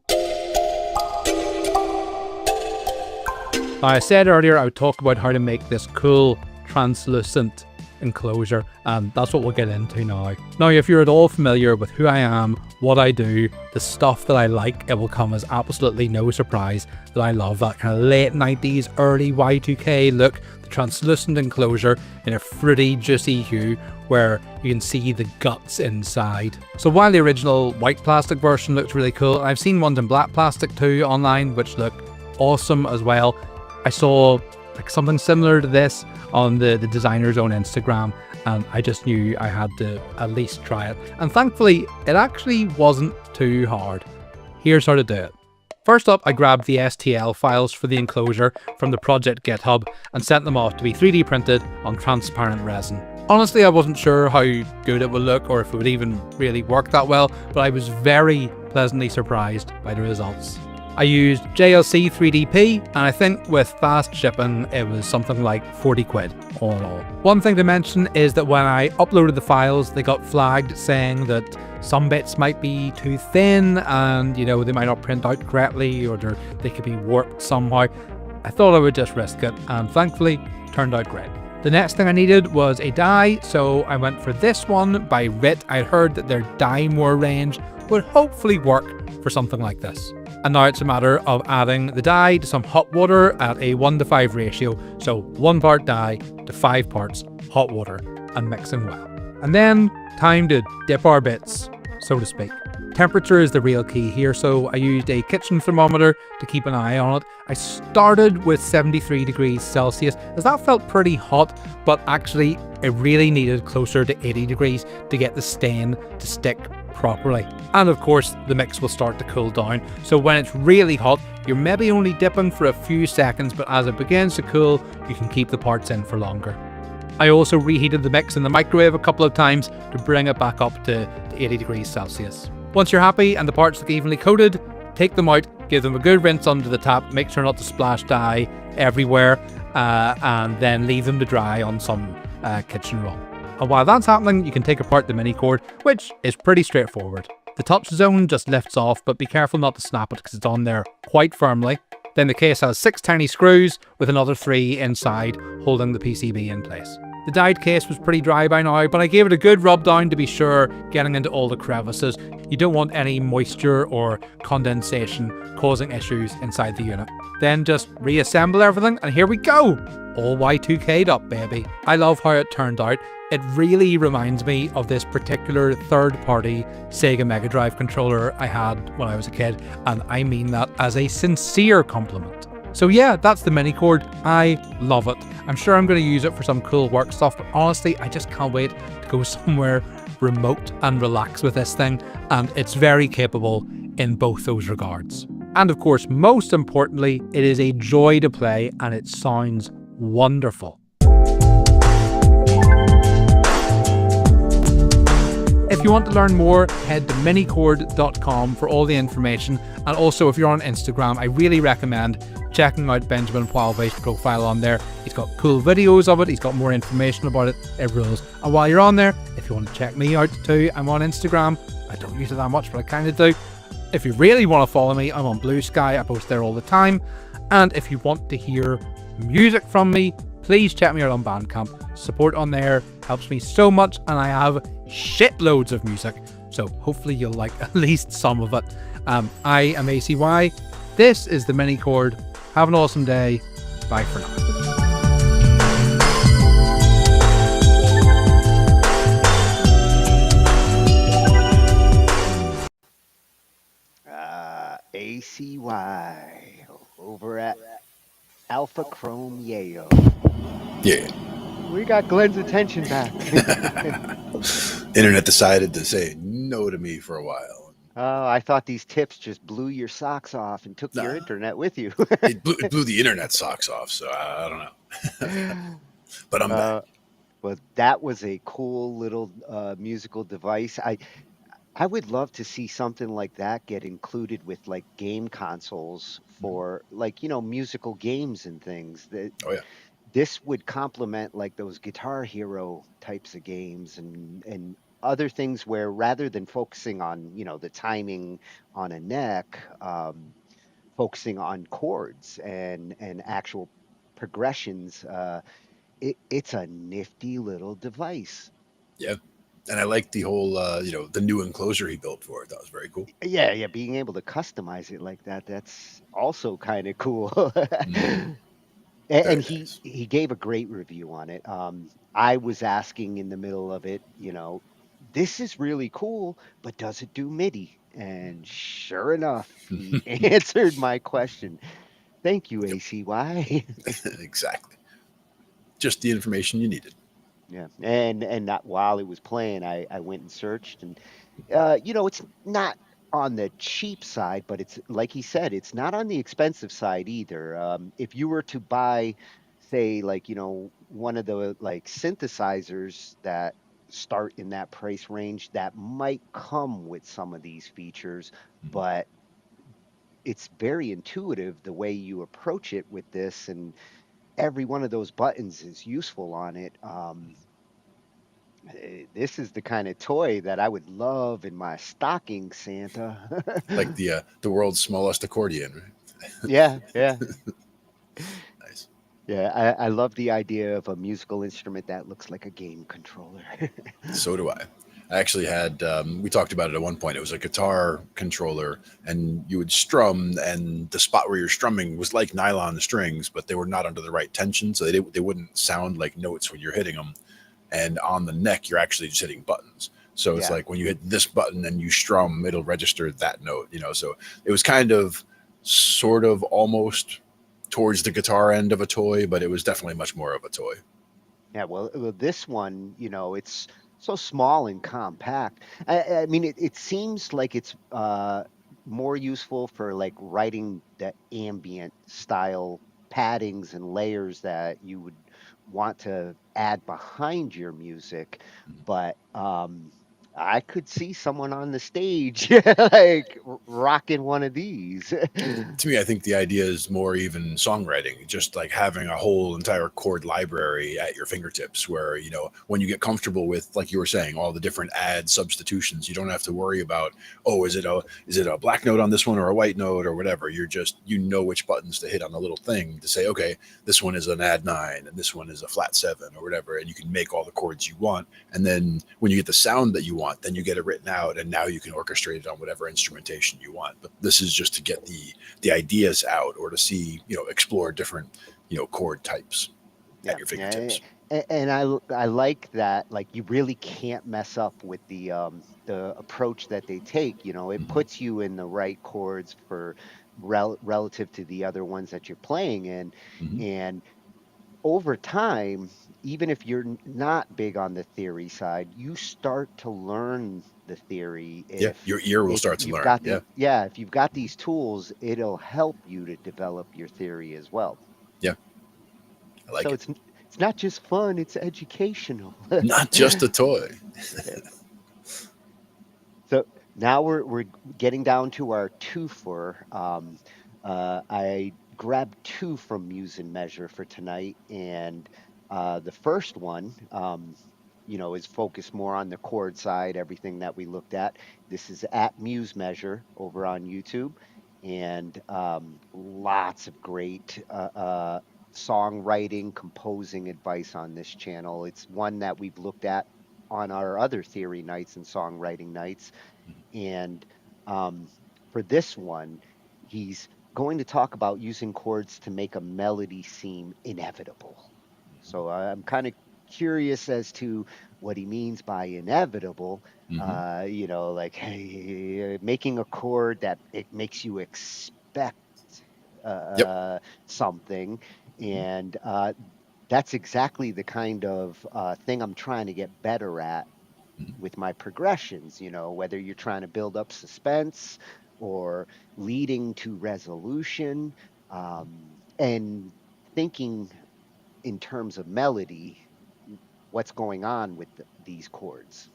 Now, I said earlier I would talk about how to make this cool translucent enclosure, and that's what we'll get into now. Now, if you're at all familiar with who I am, what I do, the stuff that I like, it will come as absolutely no surprise that I love that kind of late 90s, early Y2K look, the translucent enclosure in a fruity, juicy hue where you can see the guts inside. So while the original white plastic version looks really cool, I've seen ones in black plastic too online which look awesome as well. I saw like something similar to this on the designer's own Instagram, and I just knew I had to at least try it. And thankfully, it actually wasn't too hard. Here's how to do it. First up, I grabbed the STL files for the enclosure from the project GitHub and sent them off to be 3D printed on transparent resin. Honestly, I wasn't sure how good it would look or if it would even really work that well, but I was very pleasantly surprised by the results. I used JLC 3DP, and I think with fast shipping it was something like 40 quid all in all. One thing to mention is that when I uploaded the files, they got flagged saying that some bits might be too thin and, you know, they might not print out correctly or they could be warped somehow. I thought I would just risk it, and thankfully it turned out great. The next thing I needed was a die, so I went for this one by RIT. I'd heard that their die more range would hopefully work for something like this. And now it's a matter of adding the dye to some hot water at a 1:5 ratio, so 1 part dye to 5 parts hot water, and mixing well. And then time to dip our bits, so to speak. Temperature is the real key here, so I used a kitchen thermometer to keep an eye on it. I started with 73 degrees Celsius, as that felt pretty hot, but actually it really needed closer to 80 degrees to get the stain to stick properly. And of course, the mix will start to cool down, so when it's really hot, you're maybe only dipping for a few seconds, but as it begins to cool, you can keep the parts in for longer. I also reheated the mix in the microwave a couple of times to bring it back up to 80 degrees Celsius. Once you're happy and the parts look evenly coated, take them out, give them a good rinse under the tap, make sure not to splash dye everywhere, and then leave them to dry on some kitchen roll. And while that's happening, you can take apart the minichord, which is pretty straightforward. The touch zone just lifts off, but be careful not to snap it because it's on there quite firmly. Then the case has 6 tiny screws with another 3 inside holding the PCB in place. The dyed case was pretty dry by now, but I gave it a good rub down to be sure, getting into all the crevices. You don't want any moisture or condensation causing issues inside the unit. Then just reassemble everything, and here we go! All Y2K'd up, baby. I love how it turned out. It really reminds me of this particular third-party Sega Mega Drive controller I had when I was a kid, and I mean that as a sincere compliment. So yeah, that's the minichord. I love it. I'm sure I'm going to use it for some cool work stuff, but honestly, I just can't wait to go somewhere remote and relax with this thing, and it's very capable in both those regards. And of course, most importantly, it is a joy to play and it sounds wonderful. If you want to learn more, head to minichord.com for all the information. And also, if you're on Instagram, I really recommend checking out Benjamin Poilvay's profile on there. He's got cool videos of it, he's got more information about it, it rules. And while you're on there, if you want to check me out too, I'm on Instagram. I don't use it that much, but I kind of do. If you really want to follow me, I'm on Blue Sky, I post there all the time. And if you want to hear music from me, please check me out on Bandcamp. Support on there helps me so much, and I have shitloads of music. So hopefully you'll like at least some of it. I am ACY. This is the minichord. Have an awesome day. Bye for now. ACY over at Alpha Chrome Yayo. Yeah. We got Glenn's attention back. Internet decided to say no to me for a while. Oh, I thought these tips just blew your socks off and took your internet with you. It blew the internet socks off, so I don't know. But I'm back. Well, that was a cool little musical device. I would love to see something like that get included with like game consoles for like, musical games and things. Oh yeah. This would complement like those Guitar Hero types of games and other things where rather than focusing on, the timing on a neck, focusing on chords and actual progressions. It's a nifty little device. Yeah. And I like the whole, the new enclosure he built for it. That was very cool. Yeah, being able to customize it like that, that's also kind of cool. And he gave a great review on it. I was asking in the middle of it, this is really cool, but does it do MIDI? And sure enough, he answered my question. Thank you, ACY. Exactly. Just the information you needed. Yeah, and not while it was playing, I went and searched, and it's not on the cheap side, but it's like he said, it's not on the expensive side either. If you were to buy, say, like one of the like synthesizers that start in that price range, that might come with some of these features, but it's very intuitive the way you approach it with this, and every one of those buttons is useful on it. This is the kind of toy that I would love in my stocking, Santa. Like the world's smallest accordion, right? Yeah. Nice. Yeah, I love the idea of a musical instrument that looks like a game controller. So do I. I actually had, we talked about it at one point. It was a guitar controller, and you would strum, and the spot where you're strumming was like nylon strings, but they were not under the right tension, so they wouldn't sound like notes when you're hitting them. And on the neck, you're actually just hitting buttons. So it's like when you hit this button and you strum, it'll register that note, So it was kind of, sort of, almost towards the guitar end of a toy, but it was definitely much more of a toy. Yeah, well, this one, it's so small and compact. I mean, it seems like it's more useful for like writing the ambient style paddings and layers that you would want to add behind your music. But I could see someone on the stage like rocking one of these. To me, I think the idea is more even songwriting, just like having a whole entire chord library at your fingertips where, when you get comfortable with, like you were saying, all the different add substitutions, you don't have to worry about, oh, is it a black note on this one or a white note or whatever. You're just, which buttons to hit on the little thing to say, okay, this one is an add 9 and this one is a flat 7 or whatever. And you can make all the chords you want. And then when you get the sound that you want, then you get it written out, and now you can orchestrate it on whatever instrumentation you want. But this is just to get the ideas out, or to see, explore different, chord types at your fingertips. And I like that, like, you really can't mess up with the approach that they take. It puts you in the right chords for relative to the other ones that you're playing in, and over time, even if you're not big on the theory side, you start to learn the theory. Your ear will start to learn. If you've got these tools, it'll help you to develop your theory as well. Yeah, I like it. So it's not just fun; it's educational. Not just a toy. So now we're getting down to our twofer. I grabbed 2 from Muse and Measure for tonight, and the first one, is focused more on the chord side, everything that we looked at. This is at Muse Measure over on YouTube, and lots of great songwriting, composing advice on this channel. It's one that we've looked at on our other theory nights and songwriting nights. And for this one, he's going to talk about using chords to make a melody seem inevitable. So I'm kind of curious as to what he means by inevitable. You know, like making a chord that it makes you expect something, and that's exactly the kind of thing I'm trying to get better at with my progressions. You know, whether you're trying to build up suspense or leading to resolution, and thinking in terms of melody, what's going on with these chords.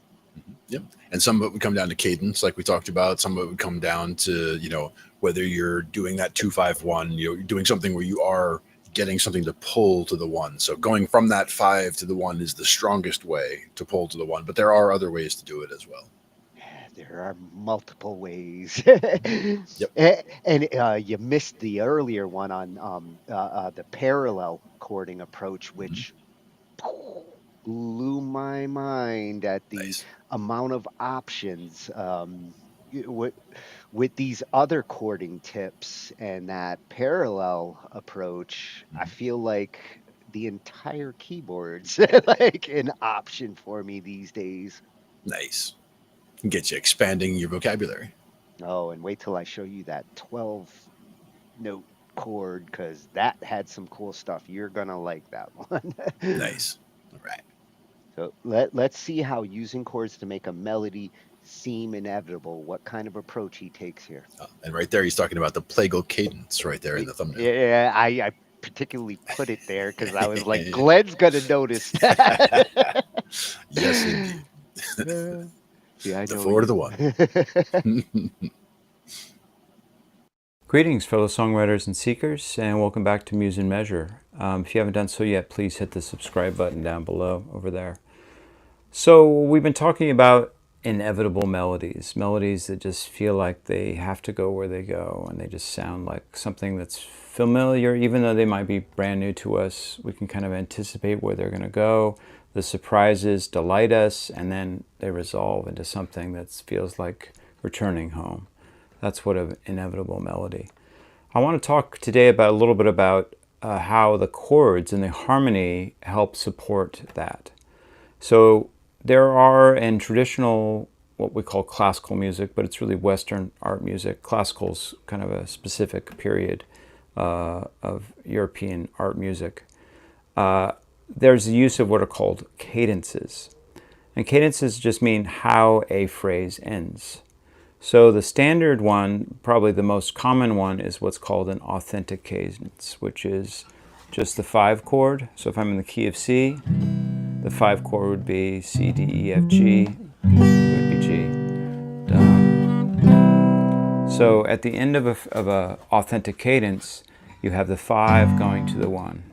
Yep. And some of it would come down to cadence, like we talked about. Some of it would come down to, you know, whether you're doing that 2-5-1, you know, you're doing something where you are getting something to pull to the one. So going from that 5 to the 1 is the strongest way to pull to the 1, but there are other ways to do it as well. There are multiple ways. Yep. And you missed the earlier one on the parallel chording approach, which blew my mind at the amount of options. With these other chording tips and that parallel approach, I feel like the entire keyboard's like an option for me these days. Nice. Can get you expanding your vocabulary. Oh, and wait till I show you that 12-note chord, because that had some cool stuff. You're gonna like that one. Nice. All right. So let's see how using chords to make a melody seem inevitable, what kind of approach he takes here. And right there, he's talking about the plagal cadence right there in the thumbnail. Yeah, I particularly put it there because I was like, Glenn's gonna notice that. Yes, indeed. See, I the know 4 to the 1. Greetings, fellow songwriters and seekers, and welcome back to Muse and Measure. If you haven't done so yet, please hit the subscribe button down below over there. So we've been talking about inevitable melodies, melodies that just feel like they have to go where they go, and they just sound like something that's familiar, even though they might be brand new to us. We can kind of anticipate where they're going to go. The surprises delight us, and then they resolve into something that feels like returning home. That's what an inevitable melody. I want to talk today about a little bit about how the chords and the harmony help support that. So there are in traditional, what we call classical music, but it's really Western art music. Classical's kind of a specific period of European art music. There's the use of what are called cadences. And cadences just mean how a phrase ends. So the standard one, probably the most common one, is what's called an authentic cadence, which is just the 5 chord. So if I'm in the key of C, the 5 chord would be C, D, E, F, G, would be G. So at the end of a authentic cadence, you have the 5 going to the 1.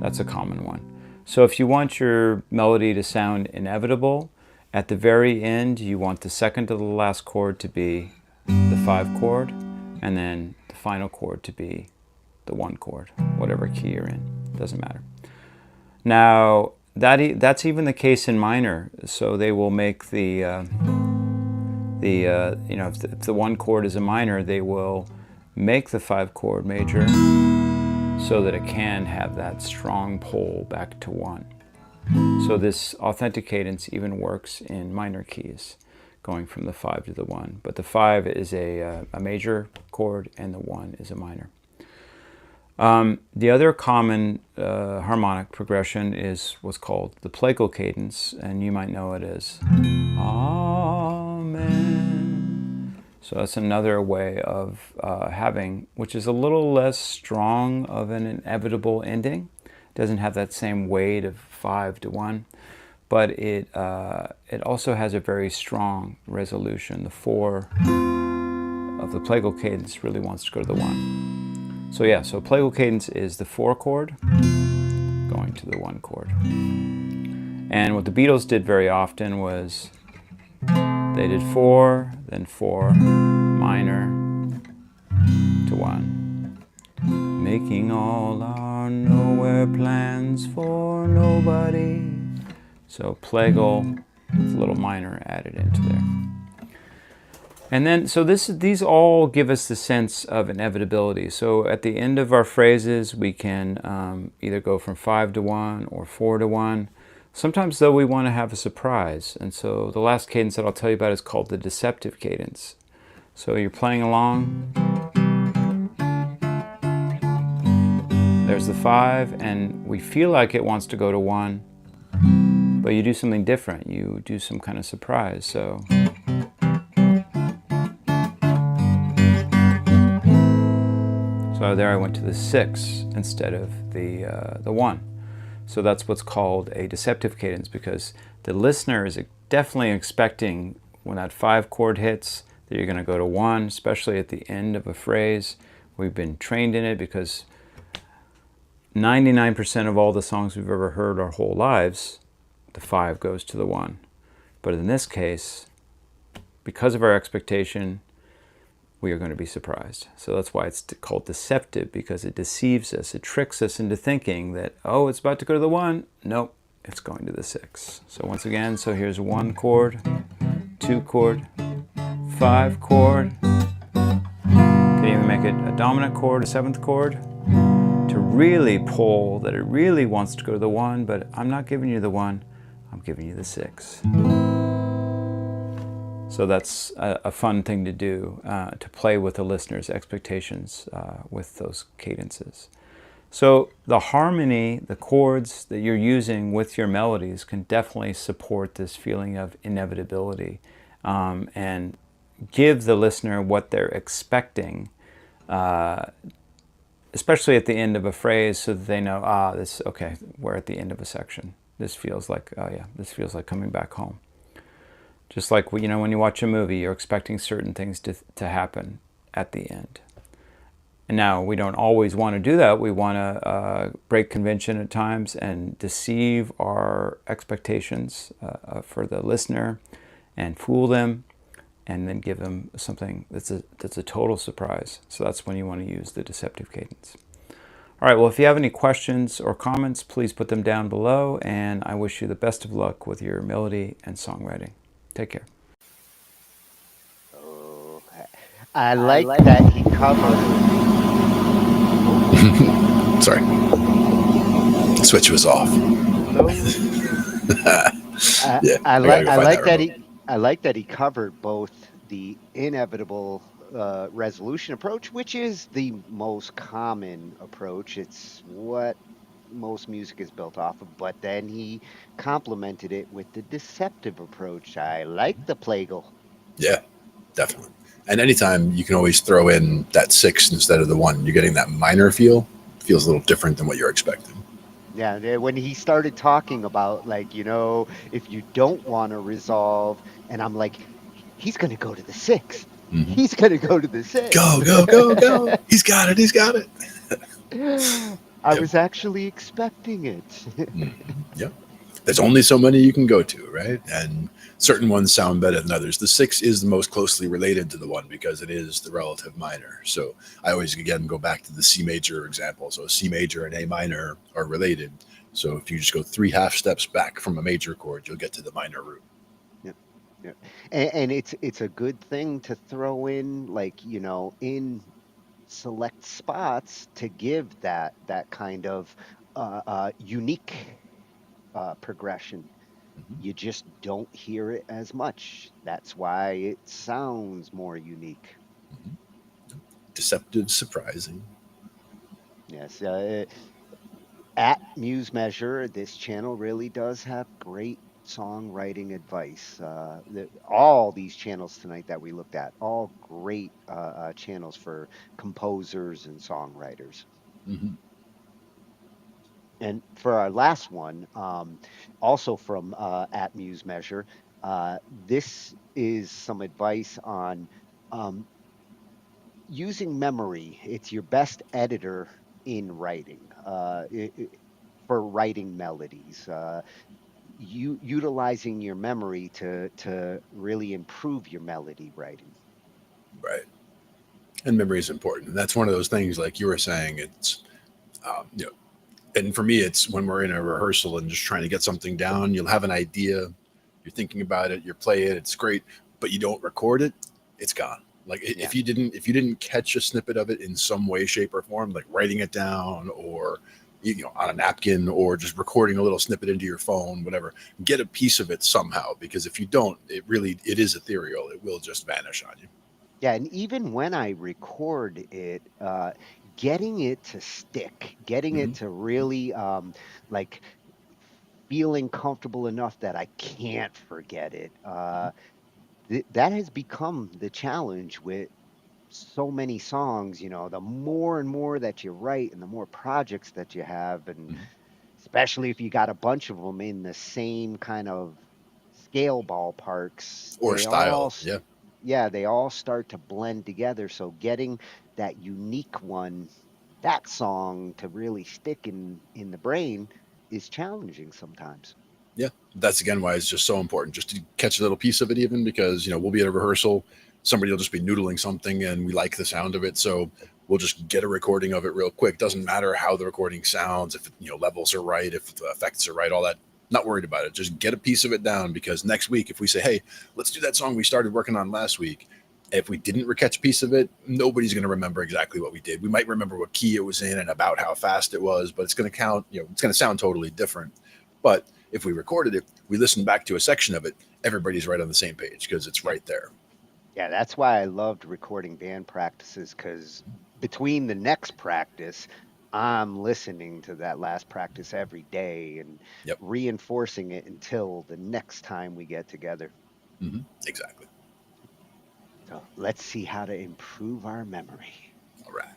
That's a common one. So if you want your melody to sound inevitable, at the very end, you want the second to the last chord to be the 5 chord, and then the final chord to be the 1 chord, whatever key you're in, doesn't matter. Now, that's even the case in minor. So they will make the if the 1 chord is a minor, they will make the 5 chord major so that it can have that strong pull back to 1. So this authentic cadence even works in minor keys, going from the 5 to the 1. But the 5 is a major chord and the 1 is a minor. The other common harmonic progression is what's called the plagal cadence, and you might know it as Amen. So that's another way of having, which is a little less strong of an inevitable ending. Doesn't have that same weight of 5 to 1, but it also has a very strong resolution. The 4 of the plagal cadence really wants to go to the 1. So yeah, so plagal cadence is the 4 chord going to the 1 chord. And what the Beatles did very often was they did 4, then 4 minor to 1. Making all our nowhere plans for nobody. So plagal with a little minor added into there. And then, so these all give us the sense of inevitability. So at the end of our phrases, we can either go from 5 to 1 or 4 to 1. Sometimes, though, we want to have a surprise. And so the last cadence that I'll tell you about is called the deceptive cadence. So you're playing along. There's the 5, and we feel like it wants to go to 1, but you do something different. You do some kind of surprise. So there I went to the 6 instead of the 1. So that's what's called a deceptive cadence, because the listener is definitely expecting when that 5 chord hits that you're going to go to 1, especially at the end of a phrase. We've been trained in it because 99% of all the songs we've ever heard our whole lives, the 5 goes to the 1. But in this case, because of our expectation, we are going to be surprised. So that's why it's called deceptive, because it deceives us. It tricks us into thinking that, oh, it's about to go to the 1. Nope, it's going to the 6. So once again, so here's 1 chord, 2 chord, 5 chord. Can even make it a dominant chord, a 7th chord, to really pull that it really wants to go to the 1, but I'm not giving you the 1, I'm giving you the 6. So that's a fun thing to do, to play with the listener's expectations with those cadences. So the harmony, the chords that you're using with your melodies can definitely support this feeling of inevitability, and give the listener what they're expecting, especially at the end of a phrase, so that they know, okay, we're at the end of a section. This feels like, oh yeah, this feels like coming back home. Just like, when you watch a movie, you're expecting certain things to happen at the end. And now, we don't always want to do that. We want to break convention at times and deceive our expectations for the listener and fool them, and then give them something that's a total surprise. So that's when you want to use the deceptive cadence. All right, well, if you have any questions or comments, please put them down below, and I wish you the best of luck with your melody and songwriting. Take care. Oh, I like that he covered. Sorry. The switch was off. I like that he covered both the inevitable resolution approach, which is the most common approach. It's what most music is built off of, but then he complemented it with the deceptive approach. I like the plagal. Yeah, definitely. And anytime you can always throw in that 6 instead of the 1, you're getting that minor feel. Feels a little different than what you're expecting. Yeah, when he started talking about, like, if you don't want to resolve, and I'm like, he's going to go to the 6. Mm-hmm. He's going to go to the 6. Go. He's got it. I was actually expecting it. Yep. There's only so many you can go to, right? And certain ones sound better than others. The 6 is the most closely related to the 1 because it is the relative minor. So I always, again, go back to the C major example. So C major and A minor are related. So if you just go 3 half steps back from a major chord, you'll get to the minor root. Yep. And it's a good thing to throw in, like, in select spots to give that kind of unique progression. Mm-hmm. You just don't hear it as much. That's why it sounds more unique. Mm-hmm. Deceptive, surprising. Yes. At Muse Measure, this channel really does have great songwriting advice. All these channels tonight that we looked at, all great channels for composers and songwriters. Mm-hmm. And for our last one, also from at Muse Measure, this is some advice on using memory. It's your best editor in writing, for writing melodies. Utilizing your memory to really improve your melody writing. Right. And memory is important. And that's one of those things, like you were saying, it's, And for me, it's when we're in a rehearsal and just trying to get something down. You'll have an idea, you're thinking about it, you play it, it's great, but you don't record it, it's gone. Like if you didn't catch a snippet of it in some way, shape, or form, like writing it down or on a napkin or just recording a little snippet into your phone, whatever, get a piece of it somehow, because if you don't, it is ethereal. It will just vanish on you. Yeah, and even when I record it, getting it to stick, getting it to really like feeling comfortable enough that I can't forget it. That has become the challenge with so many songs. The more and more that you write and the more projects that you have, and especially if you got a bunch of them in the same kind of scale ballparks, Or style, yeah. yeah, they all start to blend together. So getting that unique one, that song to really stick in the brain is challenging sometimes. Yeah, that's again why it's just so important just to catch a little piece of it, even because we'll be at a rehearsal, somebody will just be noodling something and we like the sound of it, so we'll just get a recording of it real quick. Doesn't matter how the recording sounds, if levels are right, if the effects are right, all that. Not worried about it. Just get a piece of it down, because next week if we say, hey, let's do that song we started working on last week, if we didn't catch a piece of it, nobody's going to remember exactly what we did. We might remember what key it was in and about how fast it was, but it's going to count. It's going to sound totally different. But if we recorded it, we listened back to a section of it, everybody's right on the same page because it's right there. Yeah, that's why I loved recording band practices, because between the next practice, I'm listening to that last practice every day and reinforcing it until the next time we get together. Exactly. So let's see how to improve our memory. All right.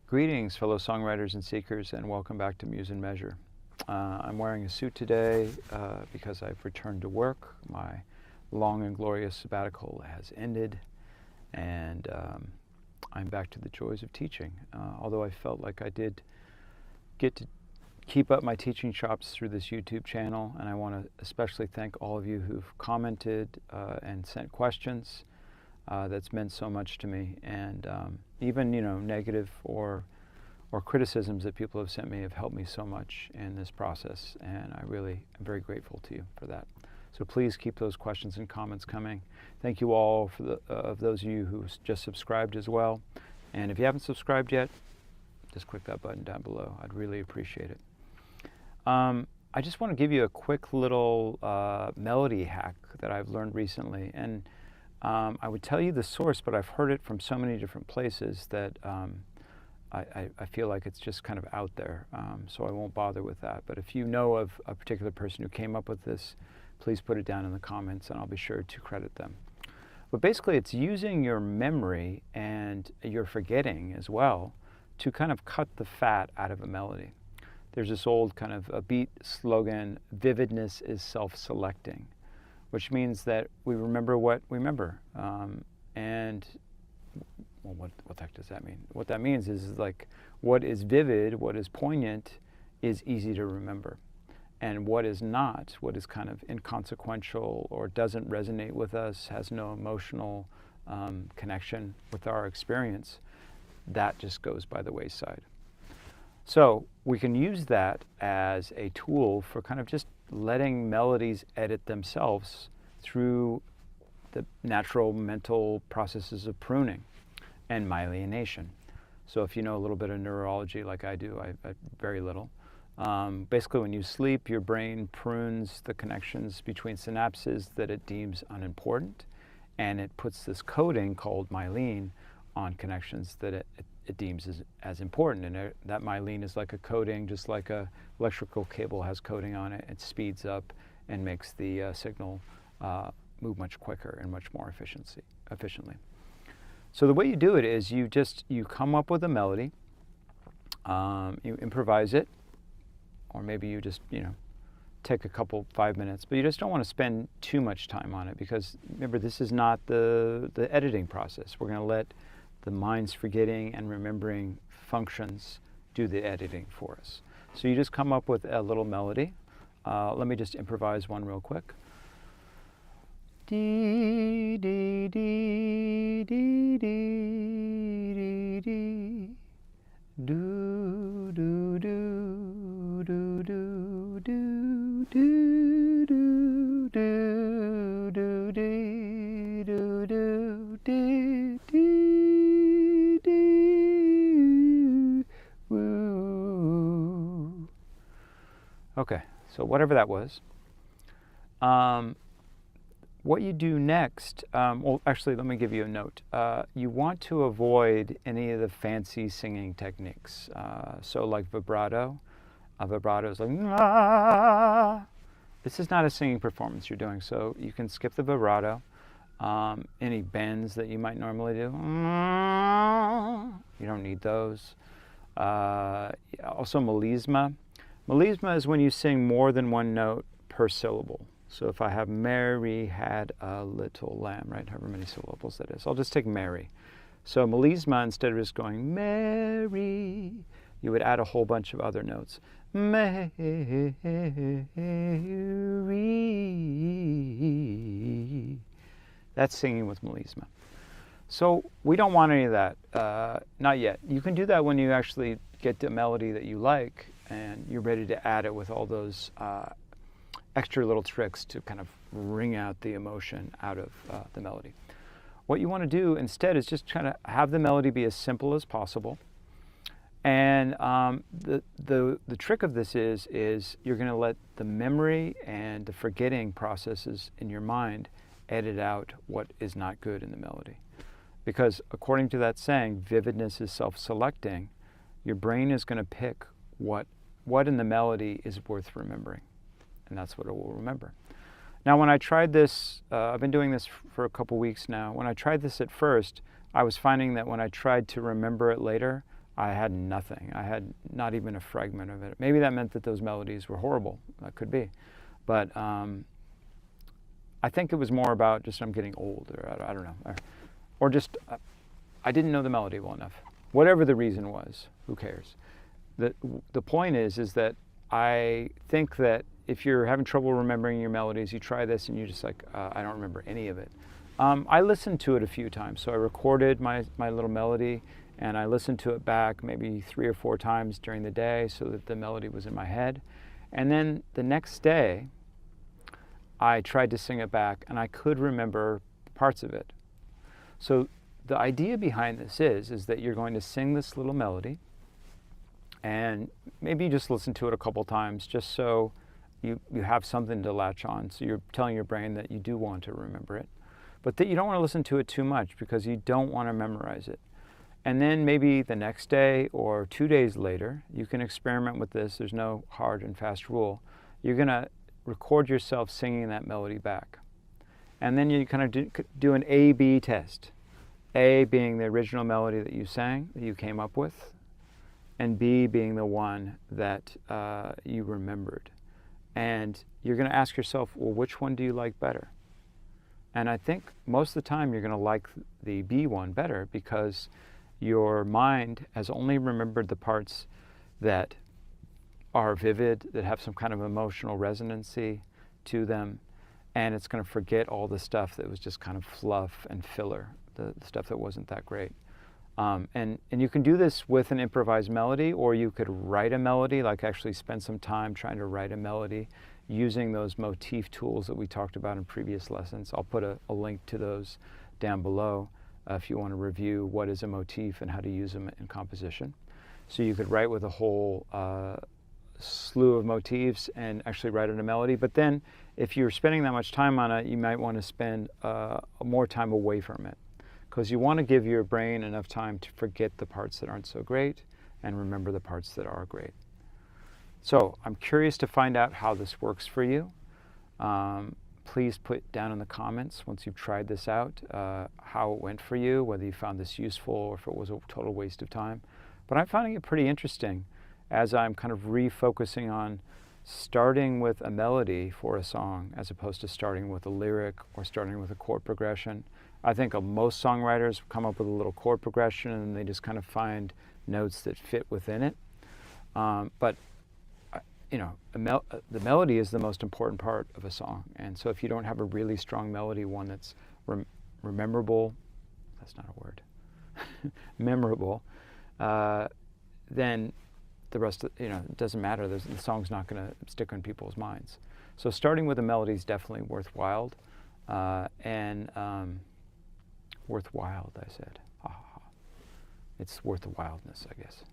Greetings, fellow songwriters and seekers, and welcome back to Muse and Measure. I'm wearing a suit today because I've returned to work. My long and glorious sabbatical has ended, and I'm back to the joys of teaching. Although I felt like I did get to keep up my teaching chops through this YouTube channel, and I want to especially thank all of you who've commented and sent questions. That's meant so much to me, and even negative or criticisms that people have sent me have helped me so much in this process, and I really am very grateful to you for that. So please keep those questions and comments coming. Thank you all for of those of you who just subscribed as well, and if you haven't subscribed yet, just click that button down below. I'd really appreciate it. I just want to give you a quick little melody hack that I've learned recently, and I would tell you the source, but I've heard it from so many different places that I feel like it's just kind of out there, so I won't bother with that. But if you know of a particular person who came up with this, please put it down in the comments and I'll be sure to credit them. But basically it's using your memory and your forgetting as well to kind of cut the fat out of a melody. There's this old kind of a beat slogan, vividness is self-selecting, which means that we remember what we remember. And well, what the heck does that mean? What that means is like what is vivid, what is poignant is easy to remember. And what is not, what is kind of inconsequential or doesn't resonate with us, has no emotional connection with our experience, that just goes by the wayside. So we can use that as a tool for kind of just letting melodies edit themselves through the natural mental processes of pruning and myelination. So if you know a little bit of neurology like I do, I very little. Basically when you sleep, your brain prunes the connections between synapses that it deems unimportant, and it puts this coating called myelin on connections that it deems as important. And that myelin is like a coating, just like a electrical cable has coating on it. It speeds up and makes the signal move much quicker and much more efficiently. So the way you do it is you come up with a melody, you improvise it, or maybe you just, take a 5 minutes, but you just don't want to spend too much time on it, because remember, this is not the editing process. We're going to let the mind's forgetting and remembering functions do the editing for us. So you just come up with a little melody. Let me just improvise one real quick. Dee, dee, dee, dee, dee, dee, dee. Do do do do do do do do do do do do do do do woo. Okay, so whatever that was. What you do next, well, actually, let me give you a note. You want to avoid any of the fancy singing techniques. So like vibrato. Vibrato is like, ah. This is not a singing performance you're doing, so you can skip the vibrato. Any bends that you might normally do, you don't need those. Also melisma. Melisma is when you sing more than one note per syllable. So if I have Mary had a little lamb, right, however many syllables that is, I'll just take Mary. So melisma, instead of just going Mary, you would add a whole bunch of other notes. Mary. That's singing with melisma. So we don't want any of that, not yet. You can do that when you actually get the melody that you like and you're ready to add it with all those extra little tricks to kind of wring out the emotion out of the melody. What you want to do instead is just kind of have the melody be as simple as possible. And the trick of this is you're going to let the memory and the forgetting processes in your mind edit out what is not good in the melody. Because according to that saying, vividness is self-selecting, your brain is going to pick what in the melody is worth remembering. And that's what it will remember. Now, when I tried this, I've been doing this for a couple weeks now. When I tried this at first, I was finding that when I tried to remember it later, I had nothing. I had not even a fragment of it. Maybe that meant that those melodies were horrible. That could be. But I think it was more about just I'm getting old, or I don't know. Or just I didn't know the melody well enough. Whatever the reason was, who cares? The point is that I think that if you're having trouble remembering your melodies, you try this and you're just like, I don't remember any of it. I listened to it a few times. So I recorded my little melody and I listened to it back maybe 3 or 4 times during the day so that the melody was in my head. And then the next day, I tried to sing it back and I could remember parts of it. So the idea behind this is that you're going to sing this little melody and maybe you just listen to it a couple times just so you have something to latch on. So you're telling your brain that you do want to remember it, but that you don't want to listen to it too much because you don't want to memorize it. And then maybe the next day or 2 days later, you can experiment with this. There's no hard and fast rule. You're going to record yourself singing that melody back. And then you kind of do an A-B test. A being the original melody that you sang, that you came up with, and B being the one that you remembered. And you're going to ask yourself, well, which one do you like better? And I think most of the time you're going to like the B one better because your mind has only remembered the parts that are vivid, that have some kind of emotional resonancy to them, and it's going to forget all the stuff that was just kind of fluff and filler, the stuff that wasn't that great. And you can do this with an improvised melody, or you could write a melody, like actually spend some time trying to write a melody using those motif tools that we talked about in previous lessons. I'll put a link to those down below if you want to review what is a motif and how to use them in composition. So you could write with a whole slew of motifs and actually write in a melody. But then if you're spending that much time on it, you might want to spend more time away from it, because you want to give your brain enough time to forget the parts that aren't so great and remember the parts that are great. So I'm curious to find out how this works for you. Please put down in the comments once you've tried this out how it went for you, whether you found this useful or if it was a total waste of time. But I'm finding it pretty interesting as I'm kind of refocusing on starting with a melody for a song as opposed to starting with a lyric or starting with a chord progression. I think most songwriters come up with a little chord progression and they just kind of find notes that fit within it. But you know, the melody is the most important part of a song. And so if you don't have a really strong melody, one that's memorable, that's not a word, memorable, then the rest of, it doesn't matter. The song's not going to stick in people's minds. So starting with a melody is definitely worthwhile. Worthwhile, I said. It's worth the wildness, I guess.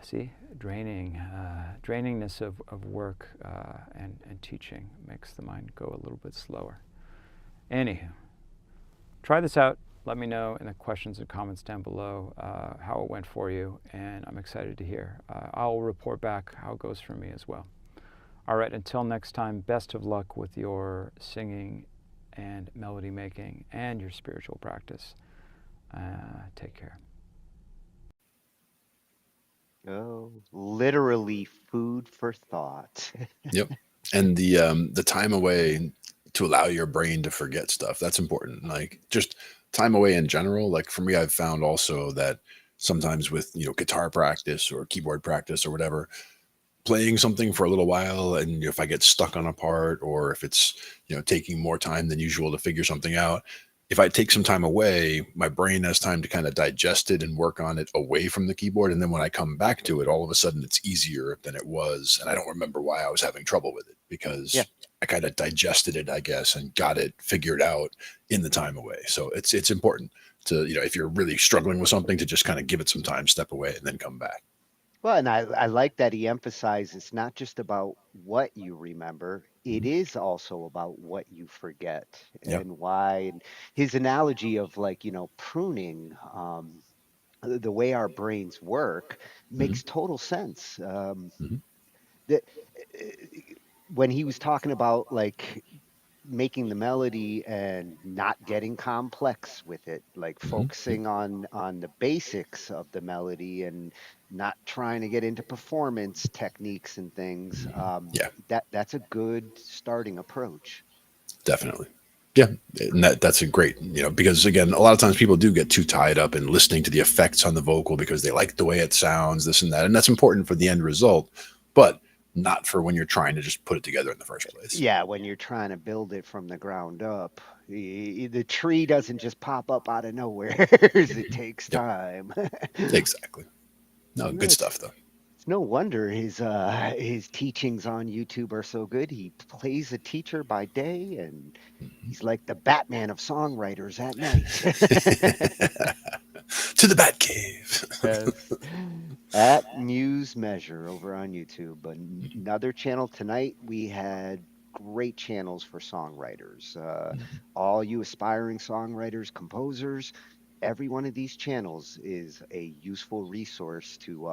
See, drainingness of work and teaching makes the mind go a little bit slower. Anywho, try this out. Let me know in the questions and comments down below how it went for you, and I'm excited to hear. I'll report back how it goes for me as well. All right, until next time, best of luck with your singing and melody making and your spiritual practice. Take care. Oh, literally food for thought. Yep. And the time away to allow your brain to forget stuff, that's important. Like just time away in general. Like for me, I've found also that sometimes with, guitar practice or keyboard practice or whatever, playing something for a little while, and if I get stuck on a part, or if it's, taking more time than usual to figure something out, if I take some time away, my brain has time to kind of digest it and work on it away from the keyboard. And then when I come back to it, all of a sudden it's easier than it was. And I don't remember why I was having trouble with it, because I kind of digested it, I guess, and got it figured out in the time away. So it's important to, if you're really struggling with something, to just kind of give it some time, step away, and then come back. Well, and I like that he emphasizes it's not just about what you remember, it is also about what you forget and why. And his analogy of pruning, the way our brains work makes total sense. That when he was talking about making the melody and not getting complex with it, focusing on the basics of the melody and not trying to get into performance techniques and things. That's a good starting approach. Definitely. Yeah. And that's a great, because again, a lot of times people do get too tied up in listening to the effects on the vocal because they like the way it sounds, this and that. And that's important for the end result, but not for when you're trying to just put it together in the first place. Yeah, when you're trying to build it from the ground up, the tree doesn't just pop up out of nowhere. It takes time. Exactly. No, good stuff though. It's no wonder his teachings on YouTube are so good. He plays a teacher by day, and he's like the Batman of songwriters at night. To the Bat Cave. At Muse Measure over on YouTube. Another channel tonight. We had great channels for songwriters. All you aspiring songwriters, composers, every one of these channels is a useful resource to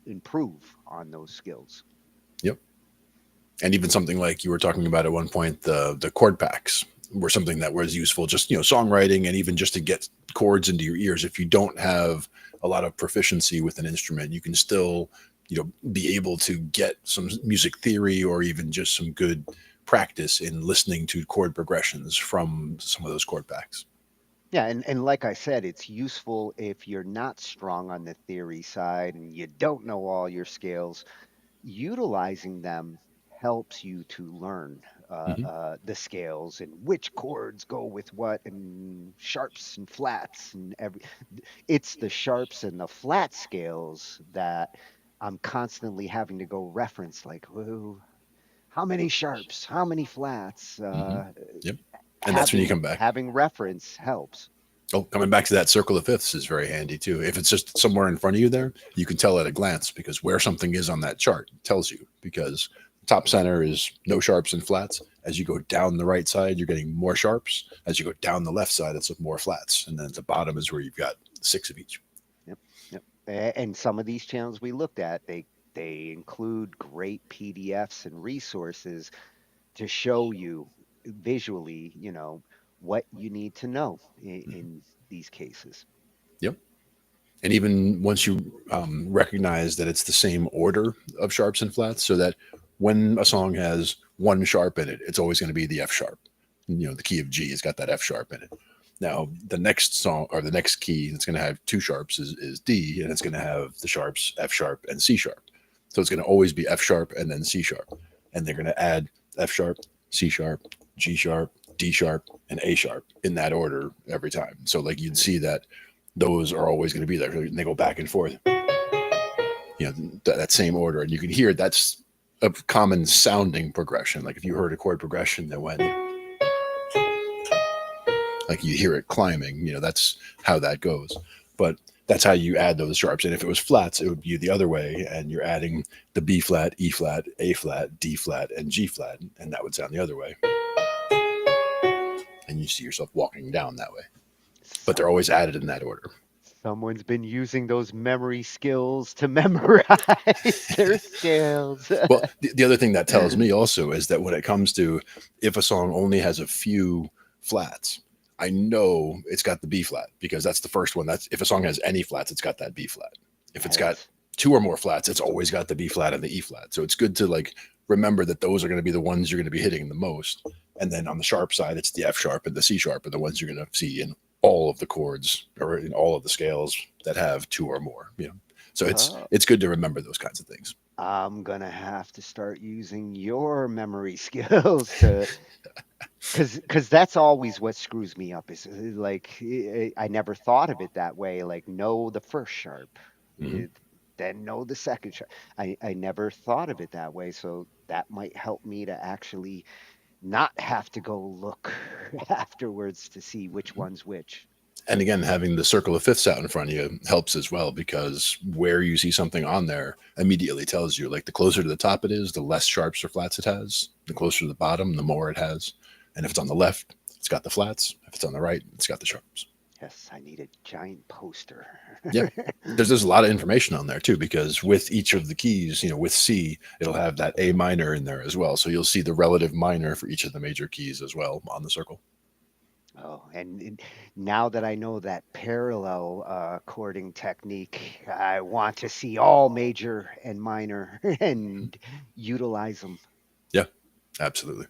improve on those skills. Yep. And even something like you were talking about at one point, the chord packs were something that was useful, just, songwriting, and even just to get chords into your ears. If you don't have a lot of proficiency with an instrument, you can still, be able to get some music theory or even just some good practice in listening to chord progressions from some of those chord packs. Yeah, and like I said, it's useful if you're not strong on the theory side and you don't know all your scales. Utilizing them helps you to learn the scales and which chords go with what, and sharps and flats and it's the sharps and the flat scales that I'm constantly having to go reference, whoa, how many sharps, how many flats. Yep. And that's when you come back. Having reference helps. Oh, coming back to that circle of fifths is very handy too. If it's just somewhere in front of you there, you can tell at a glance, because where something is on that chart tells you, because top center is no sharps and flats. As you go down the right side, you're getting more sharps. As you go down the left side, it's more flats. And then at the bottom is where you've got 6 of each. Yep. And some of these channels we looked at, they include great PDFs and resources to show you visually, what you need to know in these cases. Yep. And even once you recognize that it's the same order of sharps and flats, so that when a song has one sharp in it, it's always going to be the F sharp. The key of G has got that F sharp in it. Now, the next song, or the next key that's going to have 2 sharps is D, and it's going to have the sharps F sharp and C sharp. So it's going to always be F sharp and then C sharp. And they're going to add F sharp, C sharp, G sharp, D sharp, and A sharp in that order every time. So you'd see that those are always going to be there. And they go back and forth, that same order. And you can hear that's a common sounding progression. Like if you heard a chord progression that went, like you hear it climbing, that's how that goes. But that's how you add those sharps. And if it was flats, it would be the other way. And you're adding the B flat, E flat, A flat, D flat, and G flat. And that would sound the other way. And you see yourself walking down that way. But they're always added in that order. Someone's been using those memory skills to memorize their scales. Well, the other thing that tells me also is that when it comes to if a song only has a few flats, I know it's got the B flat because that's the first one. That's if a song has any flats, it's got that B flat. If it's got two or more flats, it's always got the B flat and the E flat. So it's good to like remember that those are going to be the ones you're going to be hitting the most. And then on the sharp side, it's the F sharp and the C sharp are the ones you're going to see in all of the chords or in all of the scales that have two or more. So it's good to remember those kinds of things. I'm gonna have to start using your memory skills to, because that's always what screws me up. Is like I never thought of it that way. Like know the first sharp, then know the second sharp. I never thought of it that way. So that might help me to actually not have to go look afterwards to see which one's which. And again, having the circle of fifths out in front of you helps as well, because where you see something on there immediately tells you, like the closer to the top it is, the less sharps or flats it has. The closer to the bottom, the more it has. And if it's on the left, it's got the flats. If it's on the right, it's got the sharps. Yes, I need a giant poster. Yeah, there's a lot of information on there too, because with each of the keys, with C, it'll have that A minor in there as well. So you'll see the relative minor for each of the major keys as well on the circle. Oh, and now that I know that parallel chording technique, I want to see all major and minor and utilize them. Yeah, absolutely.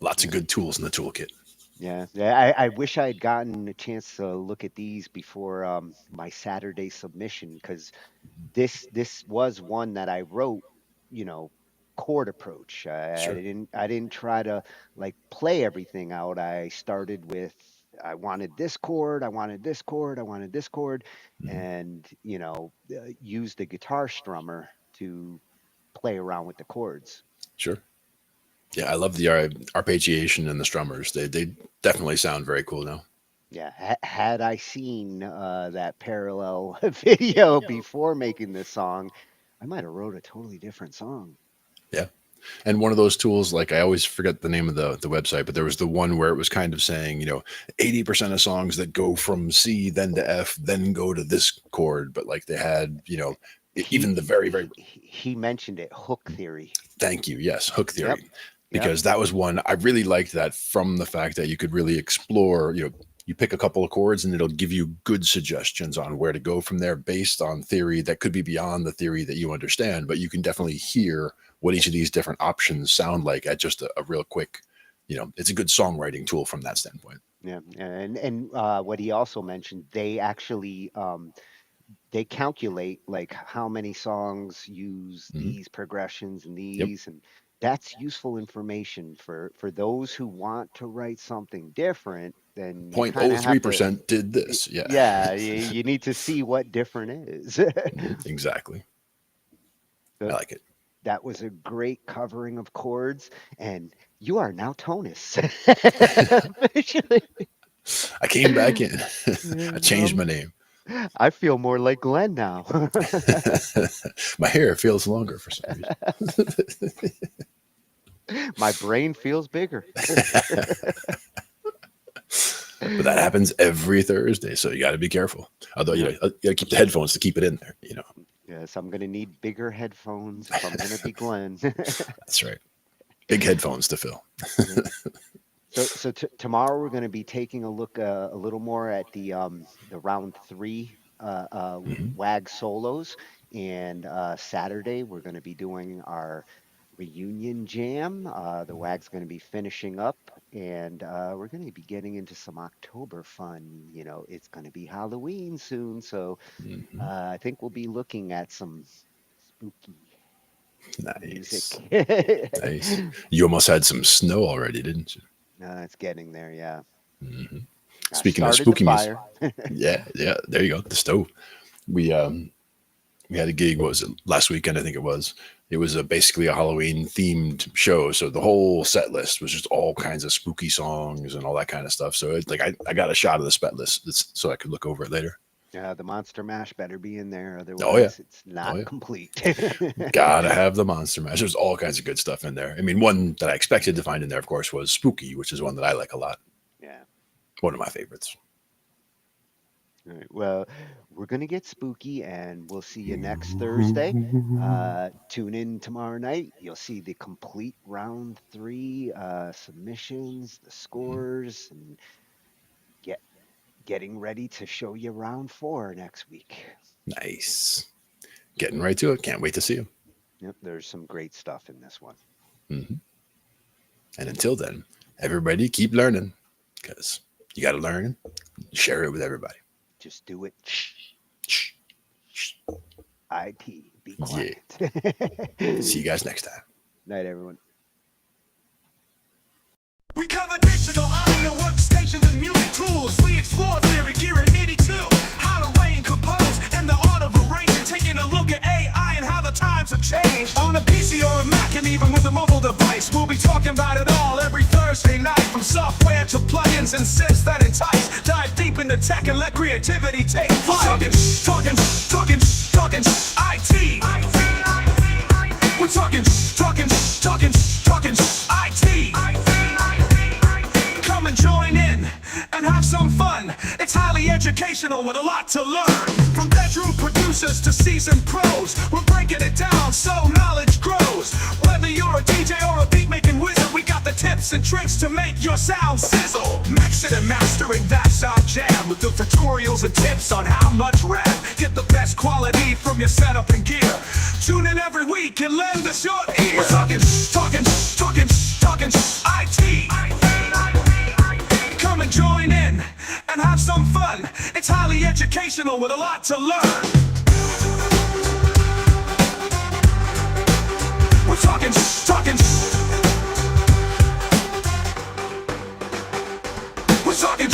Lots of good tools in the toolkit. Yeah, I wish I had gotten a chance to look at these before my Saturday submission, because this was one that I wrote, chord approach. Sure. I didn't try to like play everything out. I started with I wanted this chord, I wanted this chord, I wanted this chord, and used the guitar strummer to play around with the chords. Sure. Yeah, I love the arpeggiation and the strummers. They definitely sound very cool now. Yeah, had I seen that parallel video before making this song, I might have wrote a totally different song. Yeah. And one of those tools, like I always forget the name of the website, but there was the one where it was kind of saying, 80% of songs that go from C, then to F, then go to this chord. But like they had, even the very, very... He mentioned it, hook theory. Thank you. Yes, hook theory. Yep. Because that was one, I really liked that from the fact that you could really explore, you pick a couple of chords and it'll give you good suggestions on where to go from there based on theory that could be beyond the theory that you understand, but you can definitely hear what each of these different options sound like at just a real quick, it's a good songwriting tool from that standpoint. Yeah. And what he also mentioned, they actually, they calculate like how many songs use these progressions and these, and that's useful information for those who want to write something different. Then 0.03% did this. Yeah. Yeah. You need to see what different is. Exactly. I like it. That was a great covering of chords, and you are now Tonus. I came back in. I changed my name. I feel more like Glenn now. My hair feels longer for some reason. My brain feels bigger. But that happens every Thursday, so you got to be careful. Although you got to keep the headphones to keep it in there. Yes, I'm going to need bigger headphones if I'm going to be Glenn. That's right. Big headphones to fill. So tomorrow we're going to be taking a look a little more at the round 3 WAG solos, and Saturday we're going to be doing our reunion jam. The WAG's going to be finishing up, and we're going to be getting into some October fun. It's going to be Halloween soon, so I think we'll be looking at some spooky music. Nice. You almost had some snow already, didn't you? It's getting there, yeah. Speaking of started spooky the music, fire. yeah, there you go. The stove. We had a gig. What was it? Last weekend, I think it was. It was basically a Halloween themed show. So the whole set list was just all kinds of spooky songs and all that kind of stuff. So it's like I got a shot of the set list so I could look over it later. Yeah, the Monster Mash better be in there, otherwise Oh, yeah. it's not complete. Gotta have the Monster Mash. There's all kinds of good stuff in there. I mean, one that I expected to find in there, of course, was Spooky, which is one that I like a lot. Yeah. One of my favorites. All right. Well, we're going to get spooky and we'll see you next Thursday. Tune in tomorrow night. You'll see the complete round 3 submissions, the scores, and getting ready to show you round 4 next week. Nice. Getting right to it. Can't wait to see you. Yep, there's some great stuff in this one. Mm-hmm. And until then, everybody keep learning, because you got to learn, share it with everybody. Just do it. Shh. IT. Be quiet. Yeah. See you guys next time. Night, everyone. We cover digital audio workstations and music tools. We explore theory, gear, and MIDI too. How to arrange, compose, and the art of arranging. Taking a look at AI and how the times have changed. On a PC or a Mac and even with a mobile device, we'll be talking about it all every Thursday night. From software to plugins and synths that entice. Dive deep into tech and let creativity take flight. Talkin IT. We're talking IT. Come and join in and have some fun. It's highly educational with a lot to learn. From bedroom producers to seasoned pros, we're breaking it down so knowledge grows. Whether you're a DJ or a beat-making wizard, we got the tips and tricks to make your sound sizzle. Mixing and mastering, that's our jam. With the tutorials and tips on how much RAM. Get the best quality from your setup and gear. Tune in every week and lend us your ear. We're talking IT. Come and join in and have some fun. It's highly educational with a lot to learn. We're talking We're talking